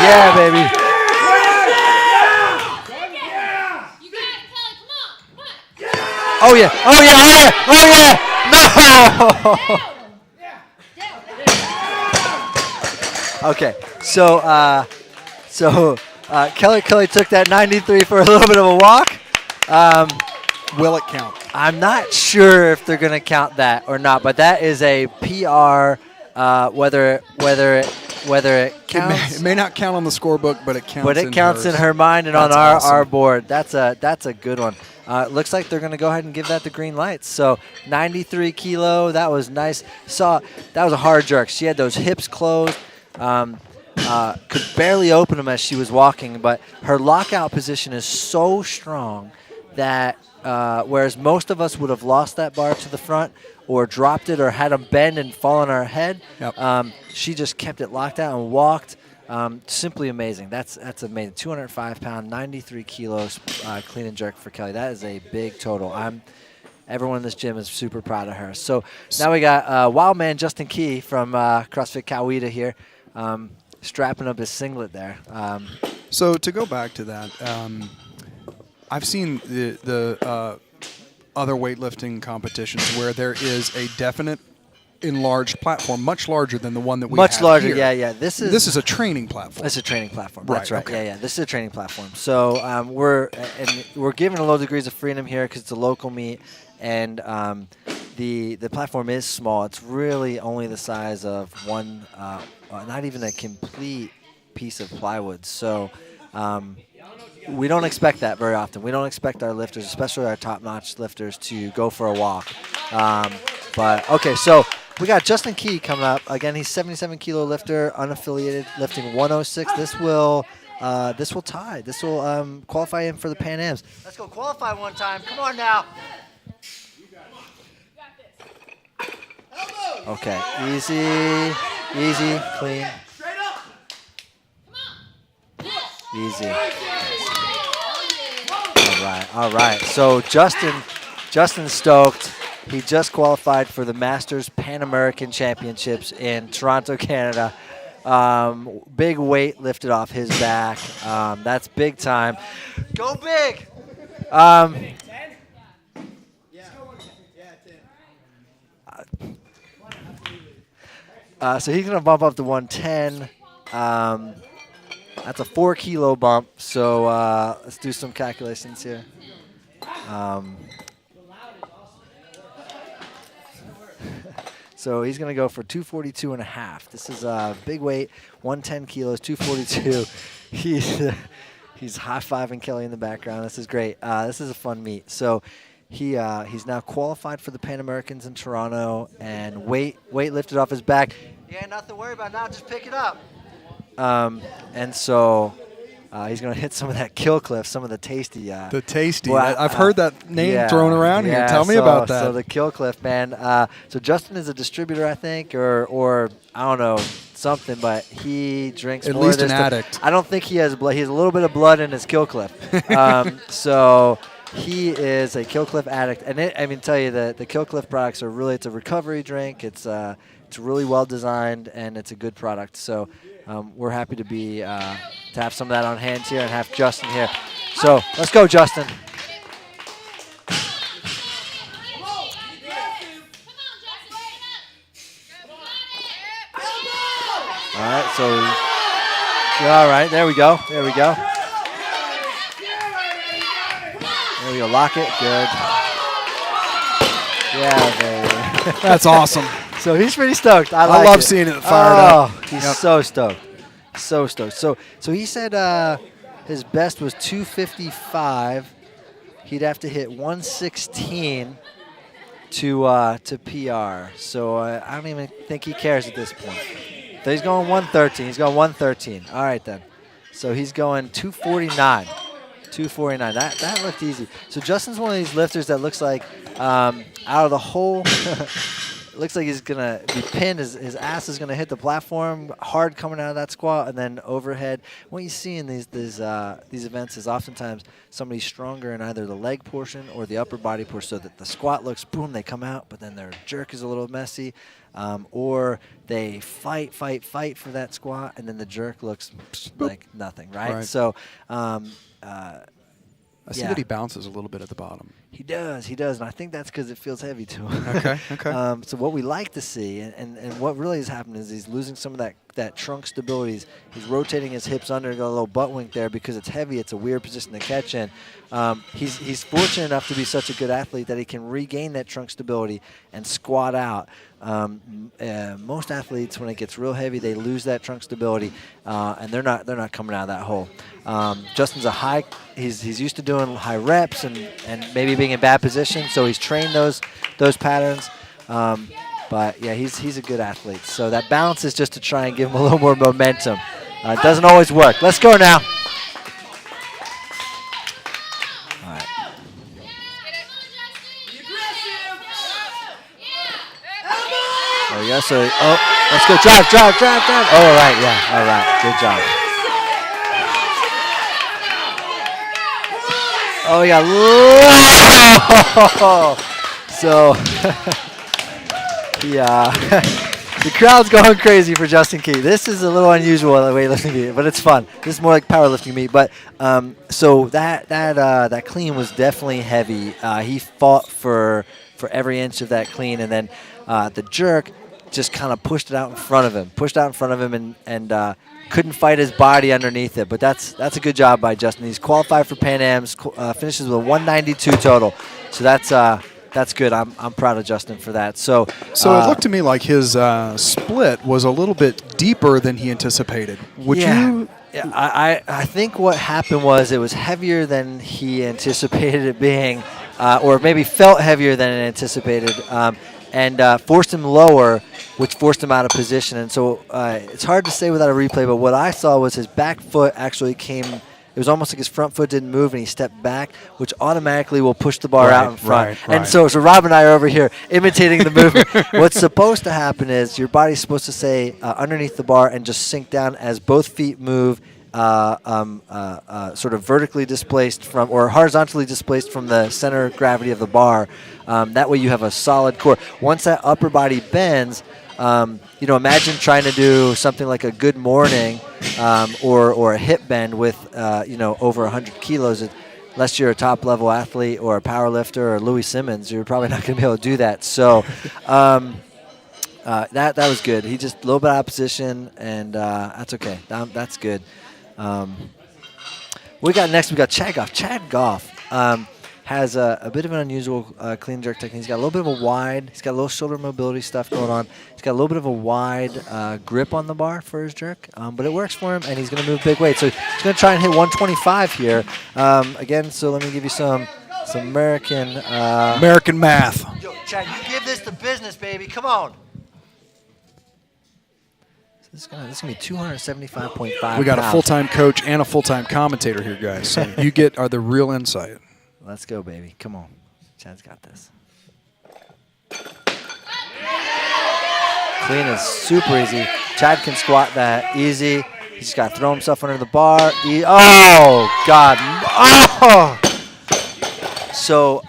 Yeah, baby. You got it, Kelly, come on. Oh yeah. No. Okay. So Kelly took that 93 for a little bit of a walk. Will it count? I'm not sure if they're going to count that or not, but that is a PR Whether it counts. It may not count on the scorebook, but it counts. But it counts in her mind and That's on our awesome. board. That's a good one. Looks like they're going to go ahead and give that the green lights. So 93 kilo. That was nice. That was a hard jerk. She had those hips closed. Could barely open them as she was walking. But her lockout position is so strong that whereas most of us would have lost that bar to the front or dropped it or had them bend and fall on our head, Yep. she just kept it locked out and walked. Simply amazing. That's amazing. 205 pound, 93 kilos clean and jerk for Kelly. That is a big total. Everyone in this gym is super proud of her. So now we got wild man Justin Key from CrossFit Coweta here, strapping up his singlet there. So to go back to that, I've seen the other weightlifting competitions where there is a definite enlarged platform, much larger than the one that we have Much larger, here. yeah. This is a training platform. It's a training platform. Right, That's right. okay. Yeah. This is a training platform. So we're given a low degrees of freedom here because it's a local meet, and the platform is small. It's really only the size of one, not even a complete piece of plywood. So we don't expect that very often. We don't expect our lifters, especially our top-notch lifters, to go for a walk. But okay, so we got Justin Key coming up. Again, he's 77 kilo lifter, unaffiliated, lifting 106. This will tie. This will qualify him for the Pan Ams. Let's go qualify one time. Come on now. Okay, easy, clean. Easy. All right. So Justin's stoked. He just qualified for the Masters Pan American Championships in Toronto, Canada. Big weight lifted off his back. That's big time. Go big. So he's going to bump up to 110. That's a 4 kilo bump. So let's do some calculations here. So he's going to go for 242 and a half. This is a big weight, 110 kilos, 242. He's high-fiving Kelly in the background. This is great. This is a fun meet. So he's now qualified for the Pan Americans in Toronto, and weight lifted off his back. You ain't nothing to worry about now. Just pick it up. And so he's going to hit some of that kill cliff, some of the tasty. The tasty. Well, I've heard that name thrown around here. Yeah, Tell me about that. So the kill cliff, man. So Justin is a distributor, I think, or I don't know, something, but he drinks At more least of this an stuff. addict. I don't think he has blood. He has a little bit of blood in his kill cliff. So he is a Kill Cliff addict, and tell you the Kill Cliff products are really, it's a recovery drink. It's really well designed, and it's a good product. So we're happy to have some of that on hand here and have Justin here. So let's go, Justin. All right, so all right, there we go. There we go. Lock it. Good. Yeah, baby. That's awesome. So he's pretty stoked. I love it. seeing it fired up. He's Yep. so stoked. So stoked. So he said his best was 255. He'd have to hit 116 to PR. So I don't even think he cares at this point. So he's going 113. He's going 113. All right, then. So he's going 249. 249. That looked easy. So Justin's one of these lifters that looks like out of the hole, looks like he's going to be pinned. His ass is going to hit the platform hard coming out of that squat, and then overhead. What you see in these events is oftentimes somebody's stronger in either the leg portion or the upper body portion, so that the squat looks, boom, they come out, but then their jerk is a little messy. Or they fight for that squat, and then the jerk looks like nothing, right? So I see that he bounces a little bit at the bottom. He does, and I think that's because it feels heavy to him. Okay. So what we like to see, and what really has happened is he's losing some of that trunk stability. He's rotating his hips under, got a little butt wink there because it's heavy. It's a weird position to catch in. He's fortunate enough to be such a good athlete that he can regain that trunk stability and squat out. Most athletes, when it gets real heavy, they lose that trunk stability, and they're not coming out of that hole. Justin's he's used to doing high reps and maybe being in bad position, so he's trained those patterns. But yeah, he's a good athlete. So that balance is just to try and give him a little more momentum. It doesn't always work. Let's go now. All right. There we go. So, let's go. Drive. Oh, all right. Yeah. All right. Good job. Oh, yeah. So, yeah. The crowd's going crazy for Justin Key. This is a little unusual in the weightlifting meet, but it's fun. This is more like powerlifting meet. But so that clean was definitely heavy. He fought for every inch of that clean, and then the jerk just kind of pushed it out in front of him, and couldn't fight his body underneath it. But that's a good job by Justin. He's qualified for Pan Am's, finishes with a 192 total. So that's good. I'm proud of Justin for that. So it looked to me like his split was a little bit deeper than he anticipated. Would you? Yeah, I think what happened was it was heavier than he anticipated it being, or maybe felt heavier than it anticipated, and forced him lower, which forced him out of position. And so it's hard to say without a replay, but what I saw was his back foot actually came. It was almost like his front foot didn't move, and he stepped back, which automatically will push the bar out in front. Right. And so Rob and I are over here imitating the movement. What's supposed to happen is your body's supposed to stay underneath the bar and just sink down as both feet move, sort of vertically displaced from or horizontally displaced from the center of gravity of the bar. That way you have a solid core. Once that upper body bends, imagine trying to do something like a good morning or a hip bend with, over 100 kilos. Unless you're a top-level athlete or a power lifter or Louis Simmons, you're probably not going to be able to do that. So that was good. He just a little bit out of position, and that's okay. That's good. We got Chad Goff. Chad Goff has a bit of an unusual clean jerk technique. He's got a little bit of a wide. He's got a little shoulder mobility stuff going on. He's got a little bit of a wide grip on the bar for his jerk, but it works for him, and he's going to move big weight. So he's going to try and hit 125 here. Again, so let me give you some American math. Yo, Chad, you give this the business, baby. Come on. This is gonna be 275.5. We got a full-time coach and a full-time commentator here, guys. So you are the real insight. Let's go, baby. Come on. Chad's got this. Clean is super easy. Chad can squat that easy. He's just got to throw himself under the bar. Oh, God. Oh! So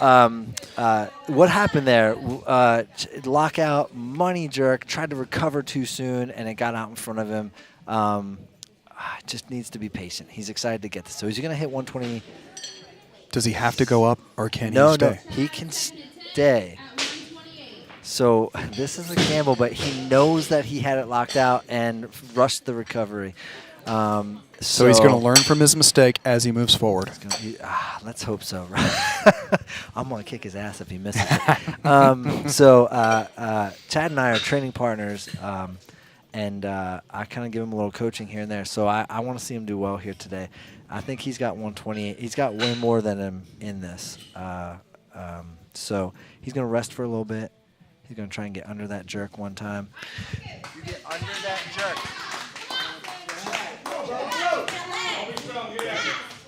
what happened there? Lockout, money jerk, tried to recover too soon, and it got out in front of him. Just needs to be patient. He's excited to get this. So he's going to hit 120. Does he have to go up, or can he stay? No, he can stay. So this is a gamble, but he knows that he had it locked out and rushed the recovery. So he's going to learn from his mistake as he moves forward. Let's hope so. I'm going to kick his ass if he misses it. So Chad and I are training partners, and I kind of give him a little coaching here and there. So I want to see him do well here today. I think he's got 128. He's got way more than him in this. So he's going to rest for a little bit. He's going to try and get under that jerk one time. You get under that jerk.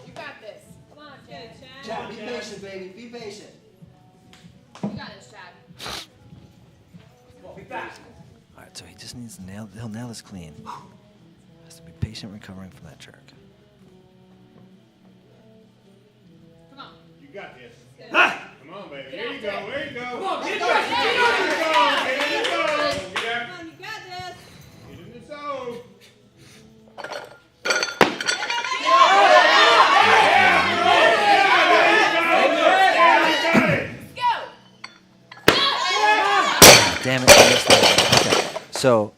You got this. Come on, Chad. Chad, be patient, baby. Be patient. You got this, Chad. All right, so he just needs to he'll nail this clean. Has to be patient recovering from that jerk. Come on. You got this. Come on, baby. There you go. There you go. Come on, get it. There you go. Get in the zone. Come on, you got this. Get in the zone. Damn it. I missed that. Okay. So,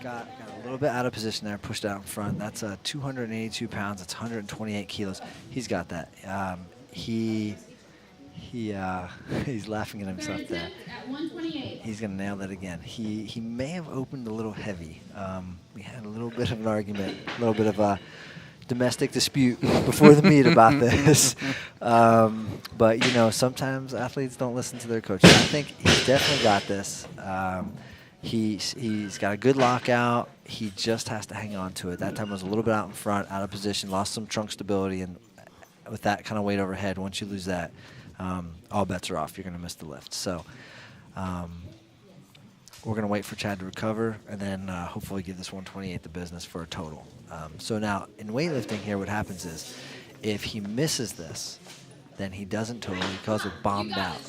got little bit out of position there, pushed out in front. That's 282 pounds. It's 128 kilos. He's got that. He's laughing at himself there. At 128. He's gonna nail that again. He may have opened a little heavy. We had a little bit of an argument, a little bit of a domestic dispute before the meet about this. But you know, sometimes athletes don't listen to their coaches. I think he's definitely got this. He's got a good lockout. He just has to hang on to it. That time was a little bit out in front, out of position, lost some trunk stability, and with that kind of weight overhead, once you lose that, all bets are off. You're going to miss the lift. So we're going to wait for Chad to recover, and then hopefully give this 128 the business for a total. So now in weightlifting here, what happens is if he misses this, then he doesn't total. He calls it bombed out.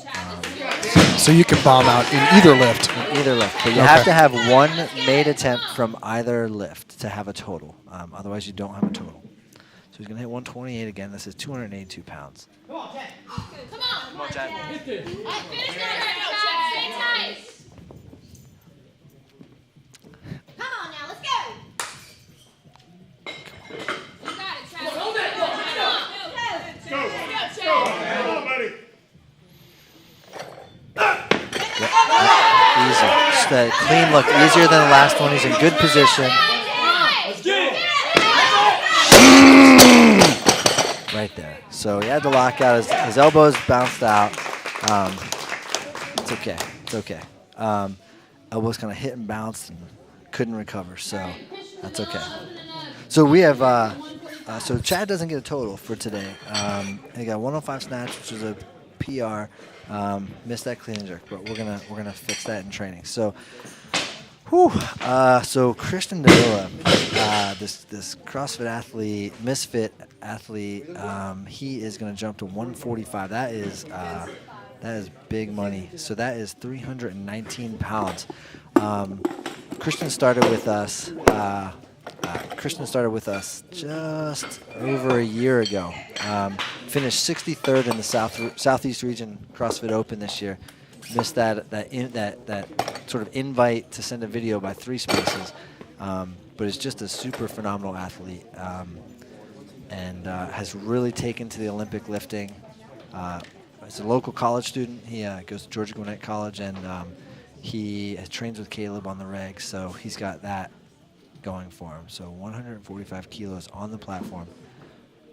So you can bomb out in either lift. In either lift. But you have to have one made attempt from either lift to have a total. Otherwise, you don't have a total. So he's going to hit 128 again. This is 282 pounds. Come on. Come on, Chad. Finish that, Chad. Stay tight. Come on now, let's go. You got it, Chad. Hold it. Go. Come on, buddy. Easy. Just a clean look. Easier than the last one. He's in good position. Right there. So he had the lockout. His elbows bounced out. It's okay. It's okay. Elbows kind of hit and bounced and couldn't recover. So that's okay. So we have. So Chad doesn't get a total for today. He got 105 snatch, which is a PR. Missed that clean and jerk, but we're gonna fix that in training. So. So Christian Davila, this CrossFit athlete, misfit athlete, he is going to jump to 145. That is big money. So that is 319 pounds. Christian started with us. Just over a year ago. Finished 63rd in the Southeast Region CrossFit Open this year. Missed that sort of invite to send a video by 3 spaces, but is just a super phenomenal athlete, and has really taken to the Olympic lifting. He's a local college student. He goes to Georgia Gwinnett College, and he trains with Caleb on the reg, so he's got that going for him. So 145 kilos on the platform,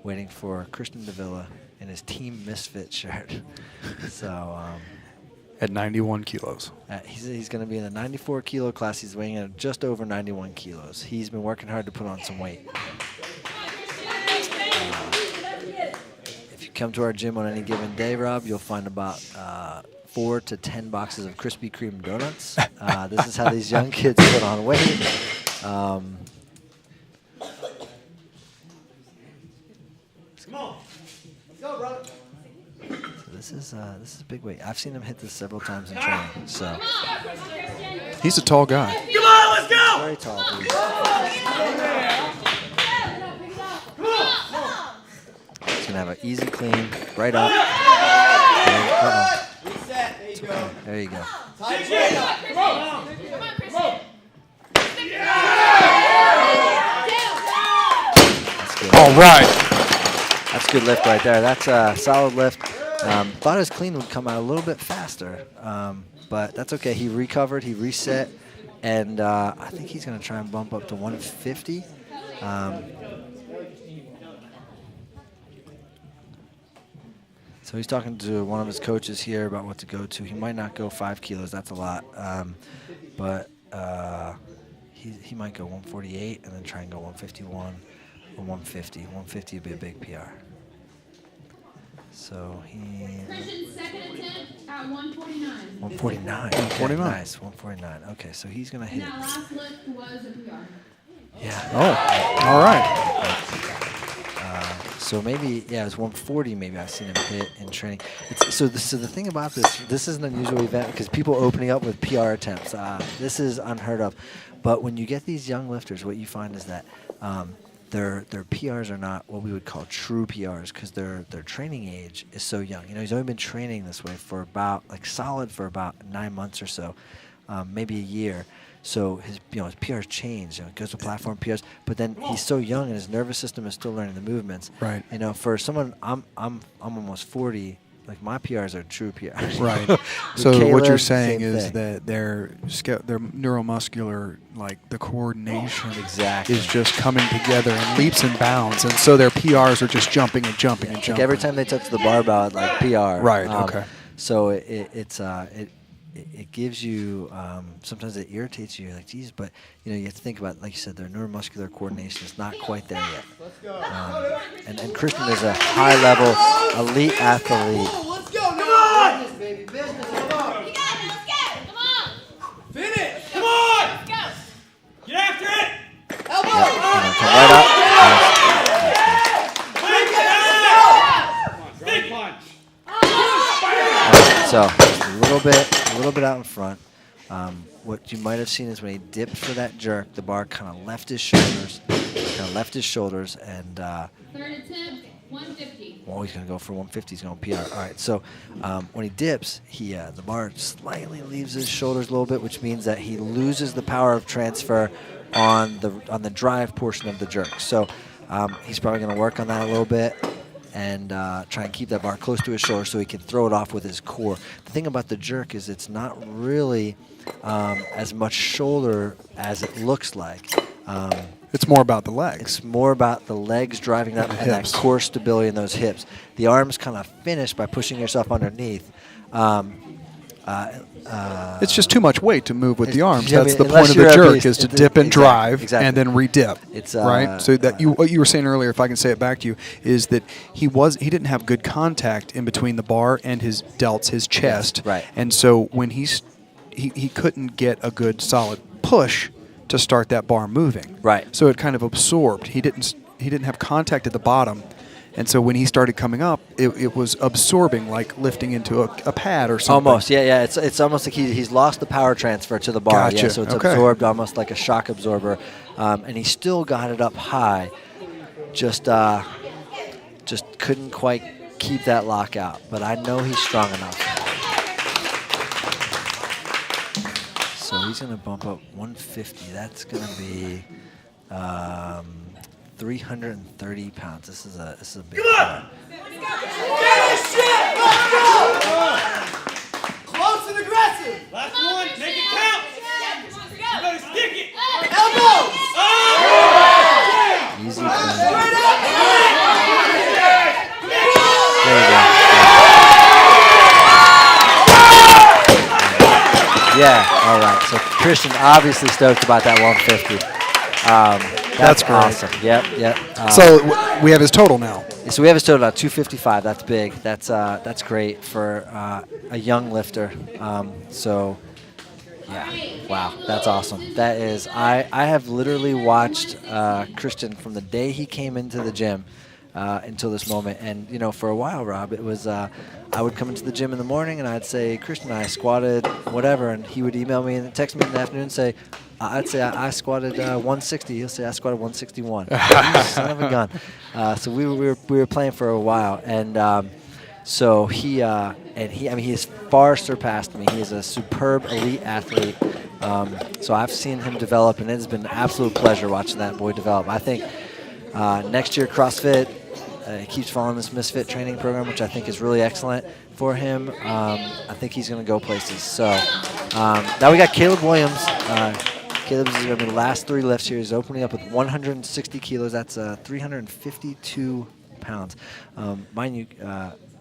waiting for Christian Davila in his Team Misfit shirt. So. At 91 kilos. He's going to be in the 94 kilo class. He's weighing in at just over 91 kilos. He's been working hard to put on some weight. If you come to our gym on any given day, Rob, you'll find about 4 to 10 boxes of Krispy Kreme donuts. This is how these young kids put on weight. Come on. Let's go, brother. This is a big weight. I've seen him hit this several times in training. So He's a tall guy. Come on, let's go. very tall dude. He's gonna have an easy clean, right up. Reset. There you go. There you go. Tight straight up. Come on. That's good. All right. That's a good lift right there. That's a solid lift. Thought his clean would come out a little bit faster, but that's okay. He recovered, he reset, and I think he's going to try and bump up to 150. So he's talking to one of his coaches here about what to go to. He might not go 5 kilos. That's a lot, but he might go 148 and then try and go 151 or 150. 150 would be a big PR. So Christian's second attempt at 149. 149. 149. Okay, nice. 149. Okay, so he's going to And hit. that last lift was a PR. Yeah. Oh, all right. So maybe, yeah, it was 140 maybe I've seen him hit in training. So the thing about this is an unusual event because people opening up with PR attempts. This is unheard of. But when you get these young lifters, what you find is that their PRs are not what we would call true PRs because their training age is so young. You know, he's only been training this way for about, solid for about 9 months or so, maybe a year. So his his PRs change. He goes to platform PRs, but then he's so young and his nervous system is still learning the movements. Right. For someone, I'm almost 40. Like my PRs are true PRs. Right. With So what you're Caleb, saying same is thing. that their neuromuscular, like the coordination, Exactly. is just coming together in leaps and bounds, and so their PRs are just jumping and jumping and Like jumping. every time they touch the barbell, it's like PR. Right, okay. So it gives you sometimes it irritates you. You're like, geez, but you have to think about, like you said, their neuromuscular coordination is not quite there yet. And Christian is a high level elite athlete. Let's go. Come on. You got it. Let's go. Come on. Finish. Come on. Let's go. Get after it. Come right up. Big punch. So just a little bit out in front. What you might have seen is when he dipped for that jerk, the bar kind of left his shoulders, and Third attempt, 150. well, he's going to go for 150. He's going PR. All right. So when he dips, the bar slightly leaves his shoulders a little bit, which means that he loses the power of transfer on the drive portion of the jerk. So he's probably going to work on that a little bit and try and keep that bar close to his shoulder so he can throw it off with his core. The thing about the jerk is it's not really as much shoulder as it looks like. It's more about the legs. It's more about the legs driving up and that hips. core stability in those hips. The arms kind of finish by pushing yourself underneath. It's just too much weight to move with the arms. yeah, I That's mean, the point of the unless you're a jerk, beast, is to it- dip and exactly, drive exactly. and then re-dip. It's, right. So that what you were saying earlier, if I can say it back to you, is that he didn't have good contact in between the bar and his delts, his chest. right. And so when he couldn't get a good solid push to start that bar moving. Right. So it kind of absorbed. He didn't have contact at the bottom. And so when he started coming up, it was absorbing, like lifting into a pad or something. Almost, yeah. It's almost like he's lost the power transfer to the bar. Gotcha, Yeah, so it's okay. absorbed almost like a shock absorber, and he still got it up high. Just couldn't quite keep that lock out. But I know he's strong enough. So he's going to bump up 150. That's going to be 330 pounds. This is a big bar. Close and aggressive. Last one. Make it count. You better stick it. Elbows. Easy. There you go. Yeah, all right. So Christian obviously stoked about that 150. That's great. awesome. Yep. So we have his total now. So we have his total at 255. That's big. That's great for a young lifter. Yeah, wow, that's awesome. That is, I have literally watched Christian from the day he came into the gym until this moment. And, for a while, Rob, it was I would come into the gym in the morning and I'd say, Christian, I squatted whatever. And he would email me and text me in the afternoon and say, I'd say I squatted 160. He'll say I squatted 161. You son of a gun. So we were playing for a while. And so he has far surpassed me. He is a superb elite athlete. So I've seen him develop, and it has been an absolute pleasure watching that boy develop. I think next year CrossFit he keeps following this Misfit training program, which I think is really excellent for him. I think he's going to go places. So now we got Caleb Williams. Caleb's going to be the last three lifts here. He's opening up with 160 kilos. That's 352 pounds. Mind you,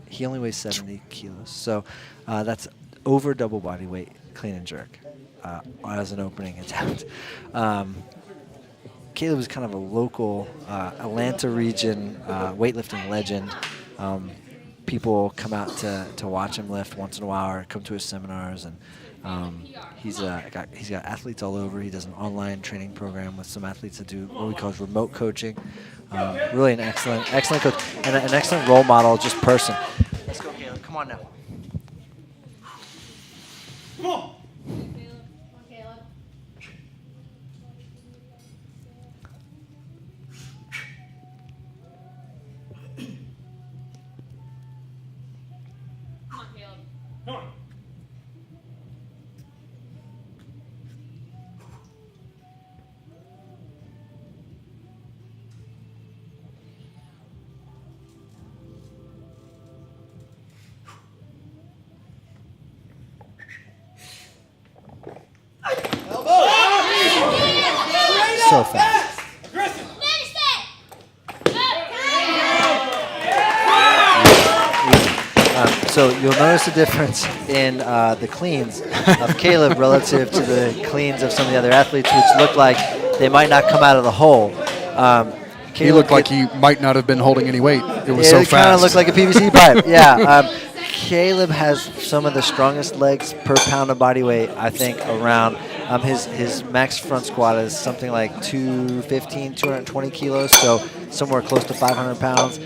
he only weighs 70 kilos. So that's over double body weight, clean and jerk, as an opening attempt. Caleb is kind of a local Atlanta region weightlifting legend. People come out to watch him lift once in a while or come to his seminars, and he's got athletes all over. He does an online training program with some athletes that do what we call remote coaching. Really an excellent coach and an excellent role model, just person. Let's go, Caleb. Come on now. Come on. Come on, Caleb. Come on. so fast. Finish it! So you'll notice a difference in the cleans of Caleb relative to the cleans of some of the other athletes, which look like they might not come out of the hole. He looked like he might not have been holding any weight. It was It so kind of fast. looked like a PVC pipe. Yeah. Caleb has some of the strongest legs per pound of body weight, I think, around. His max front squat is something like 215, 220 kilos, so somewhere close to 500 pounds.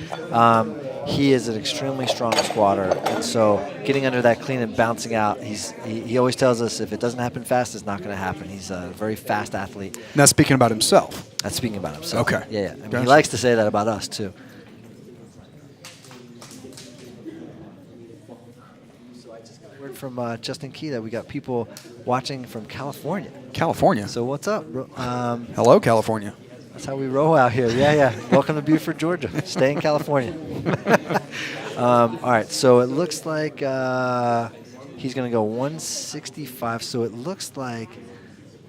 He is an extremely strong squatter, and so getting under that clean and bouncing out, he always tells us if it doesn't happen fast, it's not going to happen. He's a very fast athlete. Now speaking about himself. That's speaking about himself. Okay. Yeah. I mean, Gotcha. he likes to say that about us, too. So I just got word from Justin Key that we got people watching from California. California. So what's up, bro? Hello, California. That's how we roll out here. Yeah. Welcome to Beaufort, Georgia. Stay in California. All right, so it looks like he's going to go 165. So it looks like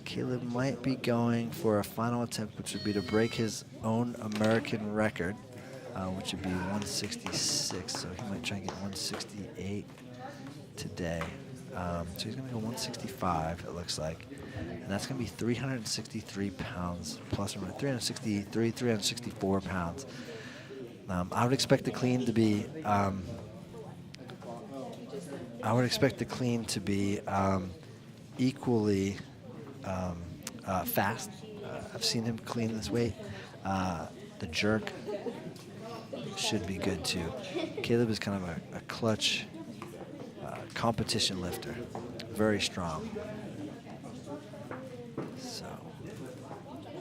Caleb might be going for a final attempt, which would be to break his own American record, which would be 166. So he might try and get 168 today. So he's going to go 165, it looks like. And that's going to be 363 pounds, plus or minus 363, 364 pounds. I would expect the clean to be equally fast. I've seen him clean this weight. The jerk should be good too. Caleb is kind of a clutch competition lifter, very strong. So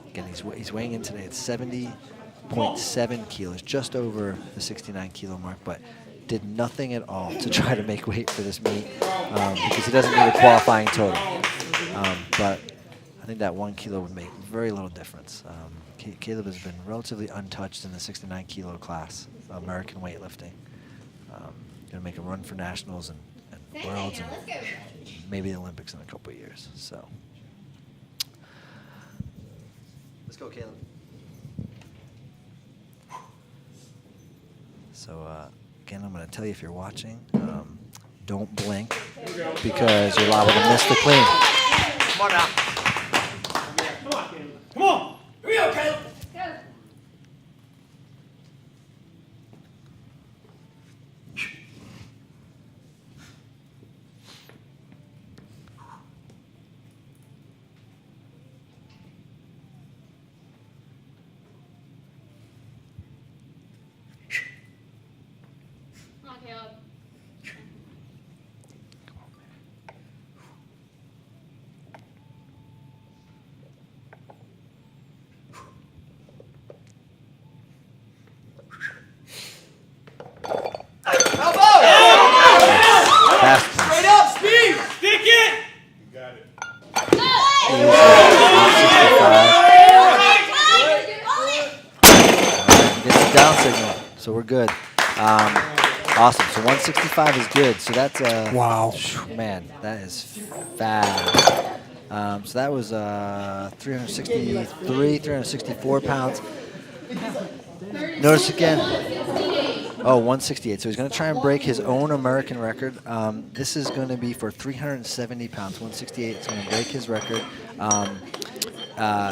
again, he's weighing in today at 70.7 kilos, just over the 69 kilo mark, but did nothing at all to try to make weight for this meet because he doesn't need a qualifying total. But I think that 1 kilo would make very little difference. Caleb has been relatively untouched in the 69 kilo class, American weightlifting. Going to make a run for nationals and worlds and maybe the Olympics in a couple of years. So let's go, Caleb. So again, I'm going to tell you if you're watching, don't blink because you're liable to miss the clean. Come on now. Come on, Caleb. Come on. Here we go, Caleb. Come on, Caleb. Fast. Straight up, speed. Stick it. You got it. Easy. 165. Gets the down signal, so we're good. Awesome. So 165 is good. So that's Wow. Man, that is fast. So that was 363, 364 pounds. Notice again. 168. So he's going to try and break his own American record. This is going to be for 370 pounds. 168 is going to break his record.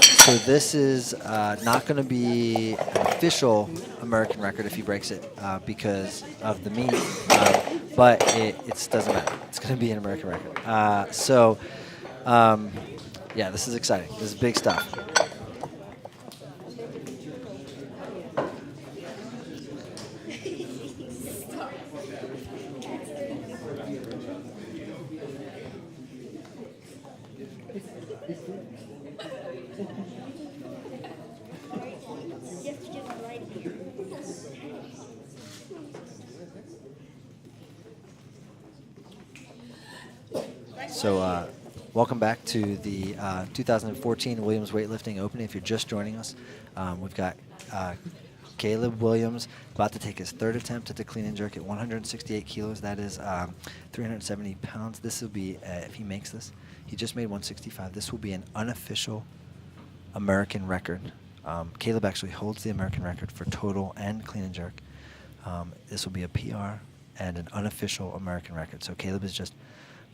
So this is not going to be an official American record if he breaks it because of the meet, but it doesn't matter. It's going to be an American record. Yeah, this is exciting. This is big stuff. So welcome back to the 2014 Williams Weightlifting Open. If you're just joining us, we've got Caleb Williams about to take his third attempt at the clean and jerk at 168 kilos. That is 370 pounds. This will be, if he makes this, he just made 165. This will be an unofficial American record. Caleb actually holds the American record for total and clean and jerk. This will be a PR and an unofficial American record. So Caleb is just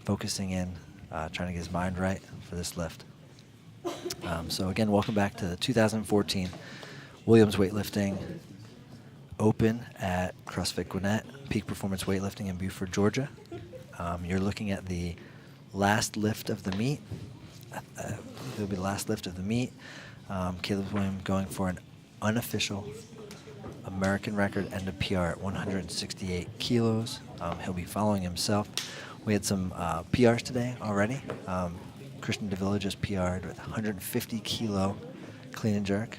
focusing in, trying to get his mind right for this lift. So again, welcome back to the 2014 Williams Weightlifting Open at CrossFit Gwinnett, Peak Performance Weightlifting in Buford, Georgia. You're looking at the last lift of the meet. It'll be the last lift of the meet. Caleb Williams going for an unofficial American record and a PR at 168 kilos. He'll be following himself. We had some PRs today already. Christian Davila just PR'd with 150 kilo clean and jerk.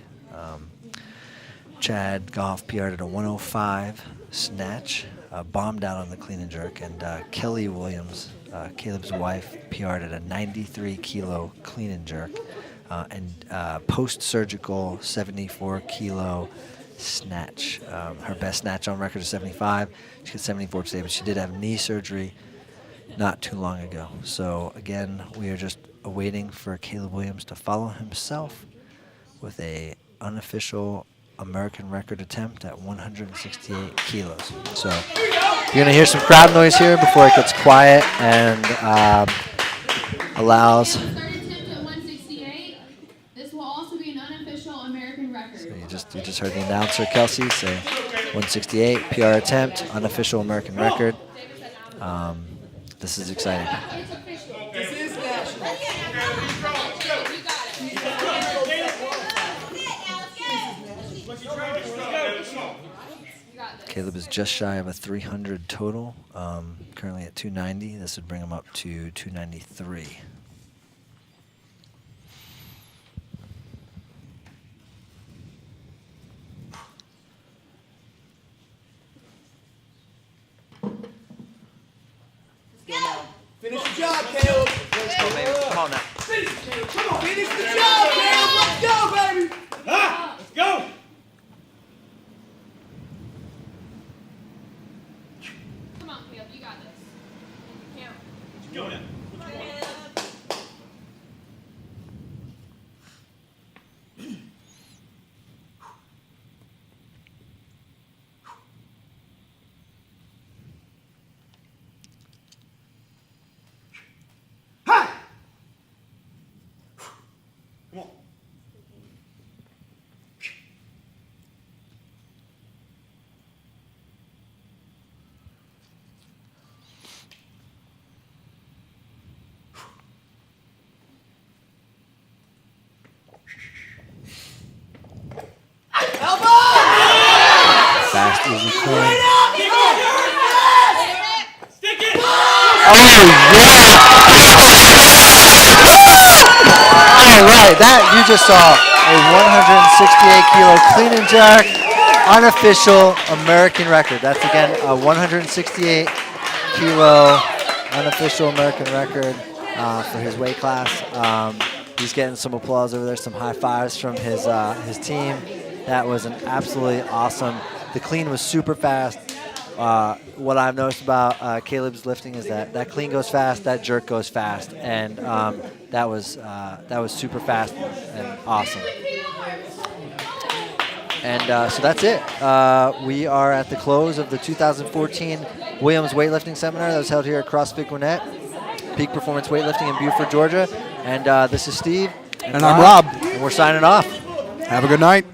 Chad Goff PR'd at a 105 snatch, bombed out on the clean and jerk. And Kelly Williams, Caleb's wife, PR'd at a 93 kilo clean and jerk. And post-surgical 74 kilo snatch. Her best snatch on record is 75. She got 74 today, but she did have knee surgery not too long ago. So again, we are just awaiting for Caleb Williams to follow himself with a unofficial American record attempt at 168 kilos. So you're going to hear some crowd noise here before it gets quiet and allows. Third attempt at 168. This will also be an unofficial American record. So you just heard the announcer Kelsey say 168 PR attempt, unofficial American record. This is exciting. It's official. This is national. You got it. You got this. Caleb is just shy of a 300 total, currently at 290. This would bring him up to 293. Finish the job, Caleb. Let's go, baby. Come on now. Come on, finish the job, Caleb. Let's go, baby. Let's go. Come on, Caleb. You got this. Count. Go now. Come on. Fast, easy, clean. Stick it. All right, that you just saw a 168 kilo clean and jerk, unofficial American record. That's again a 168 kilo unofficial American record for his weight class. He's getting some applause over there, some high fives from his team. That was an absolutely awesome. The clean was super fast. What I've noticed about Caleb's lifting is that clean goes fast, that jerk goes fast, and that was super fast and awesome. And so that's it. We are at the close of the 2014 Williams Weightlifting Seminar that was held here at CrossFit Gwinnett, Peak Performance Weightlifting in Buford, Georgia. And this is Steve. And I'm Rob. And we're signing off. Have a good night.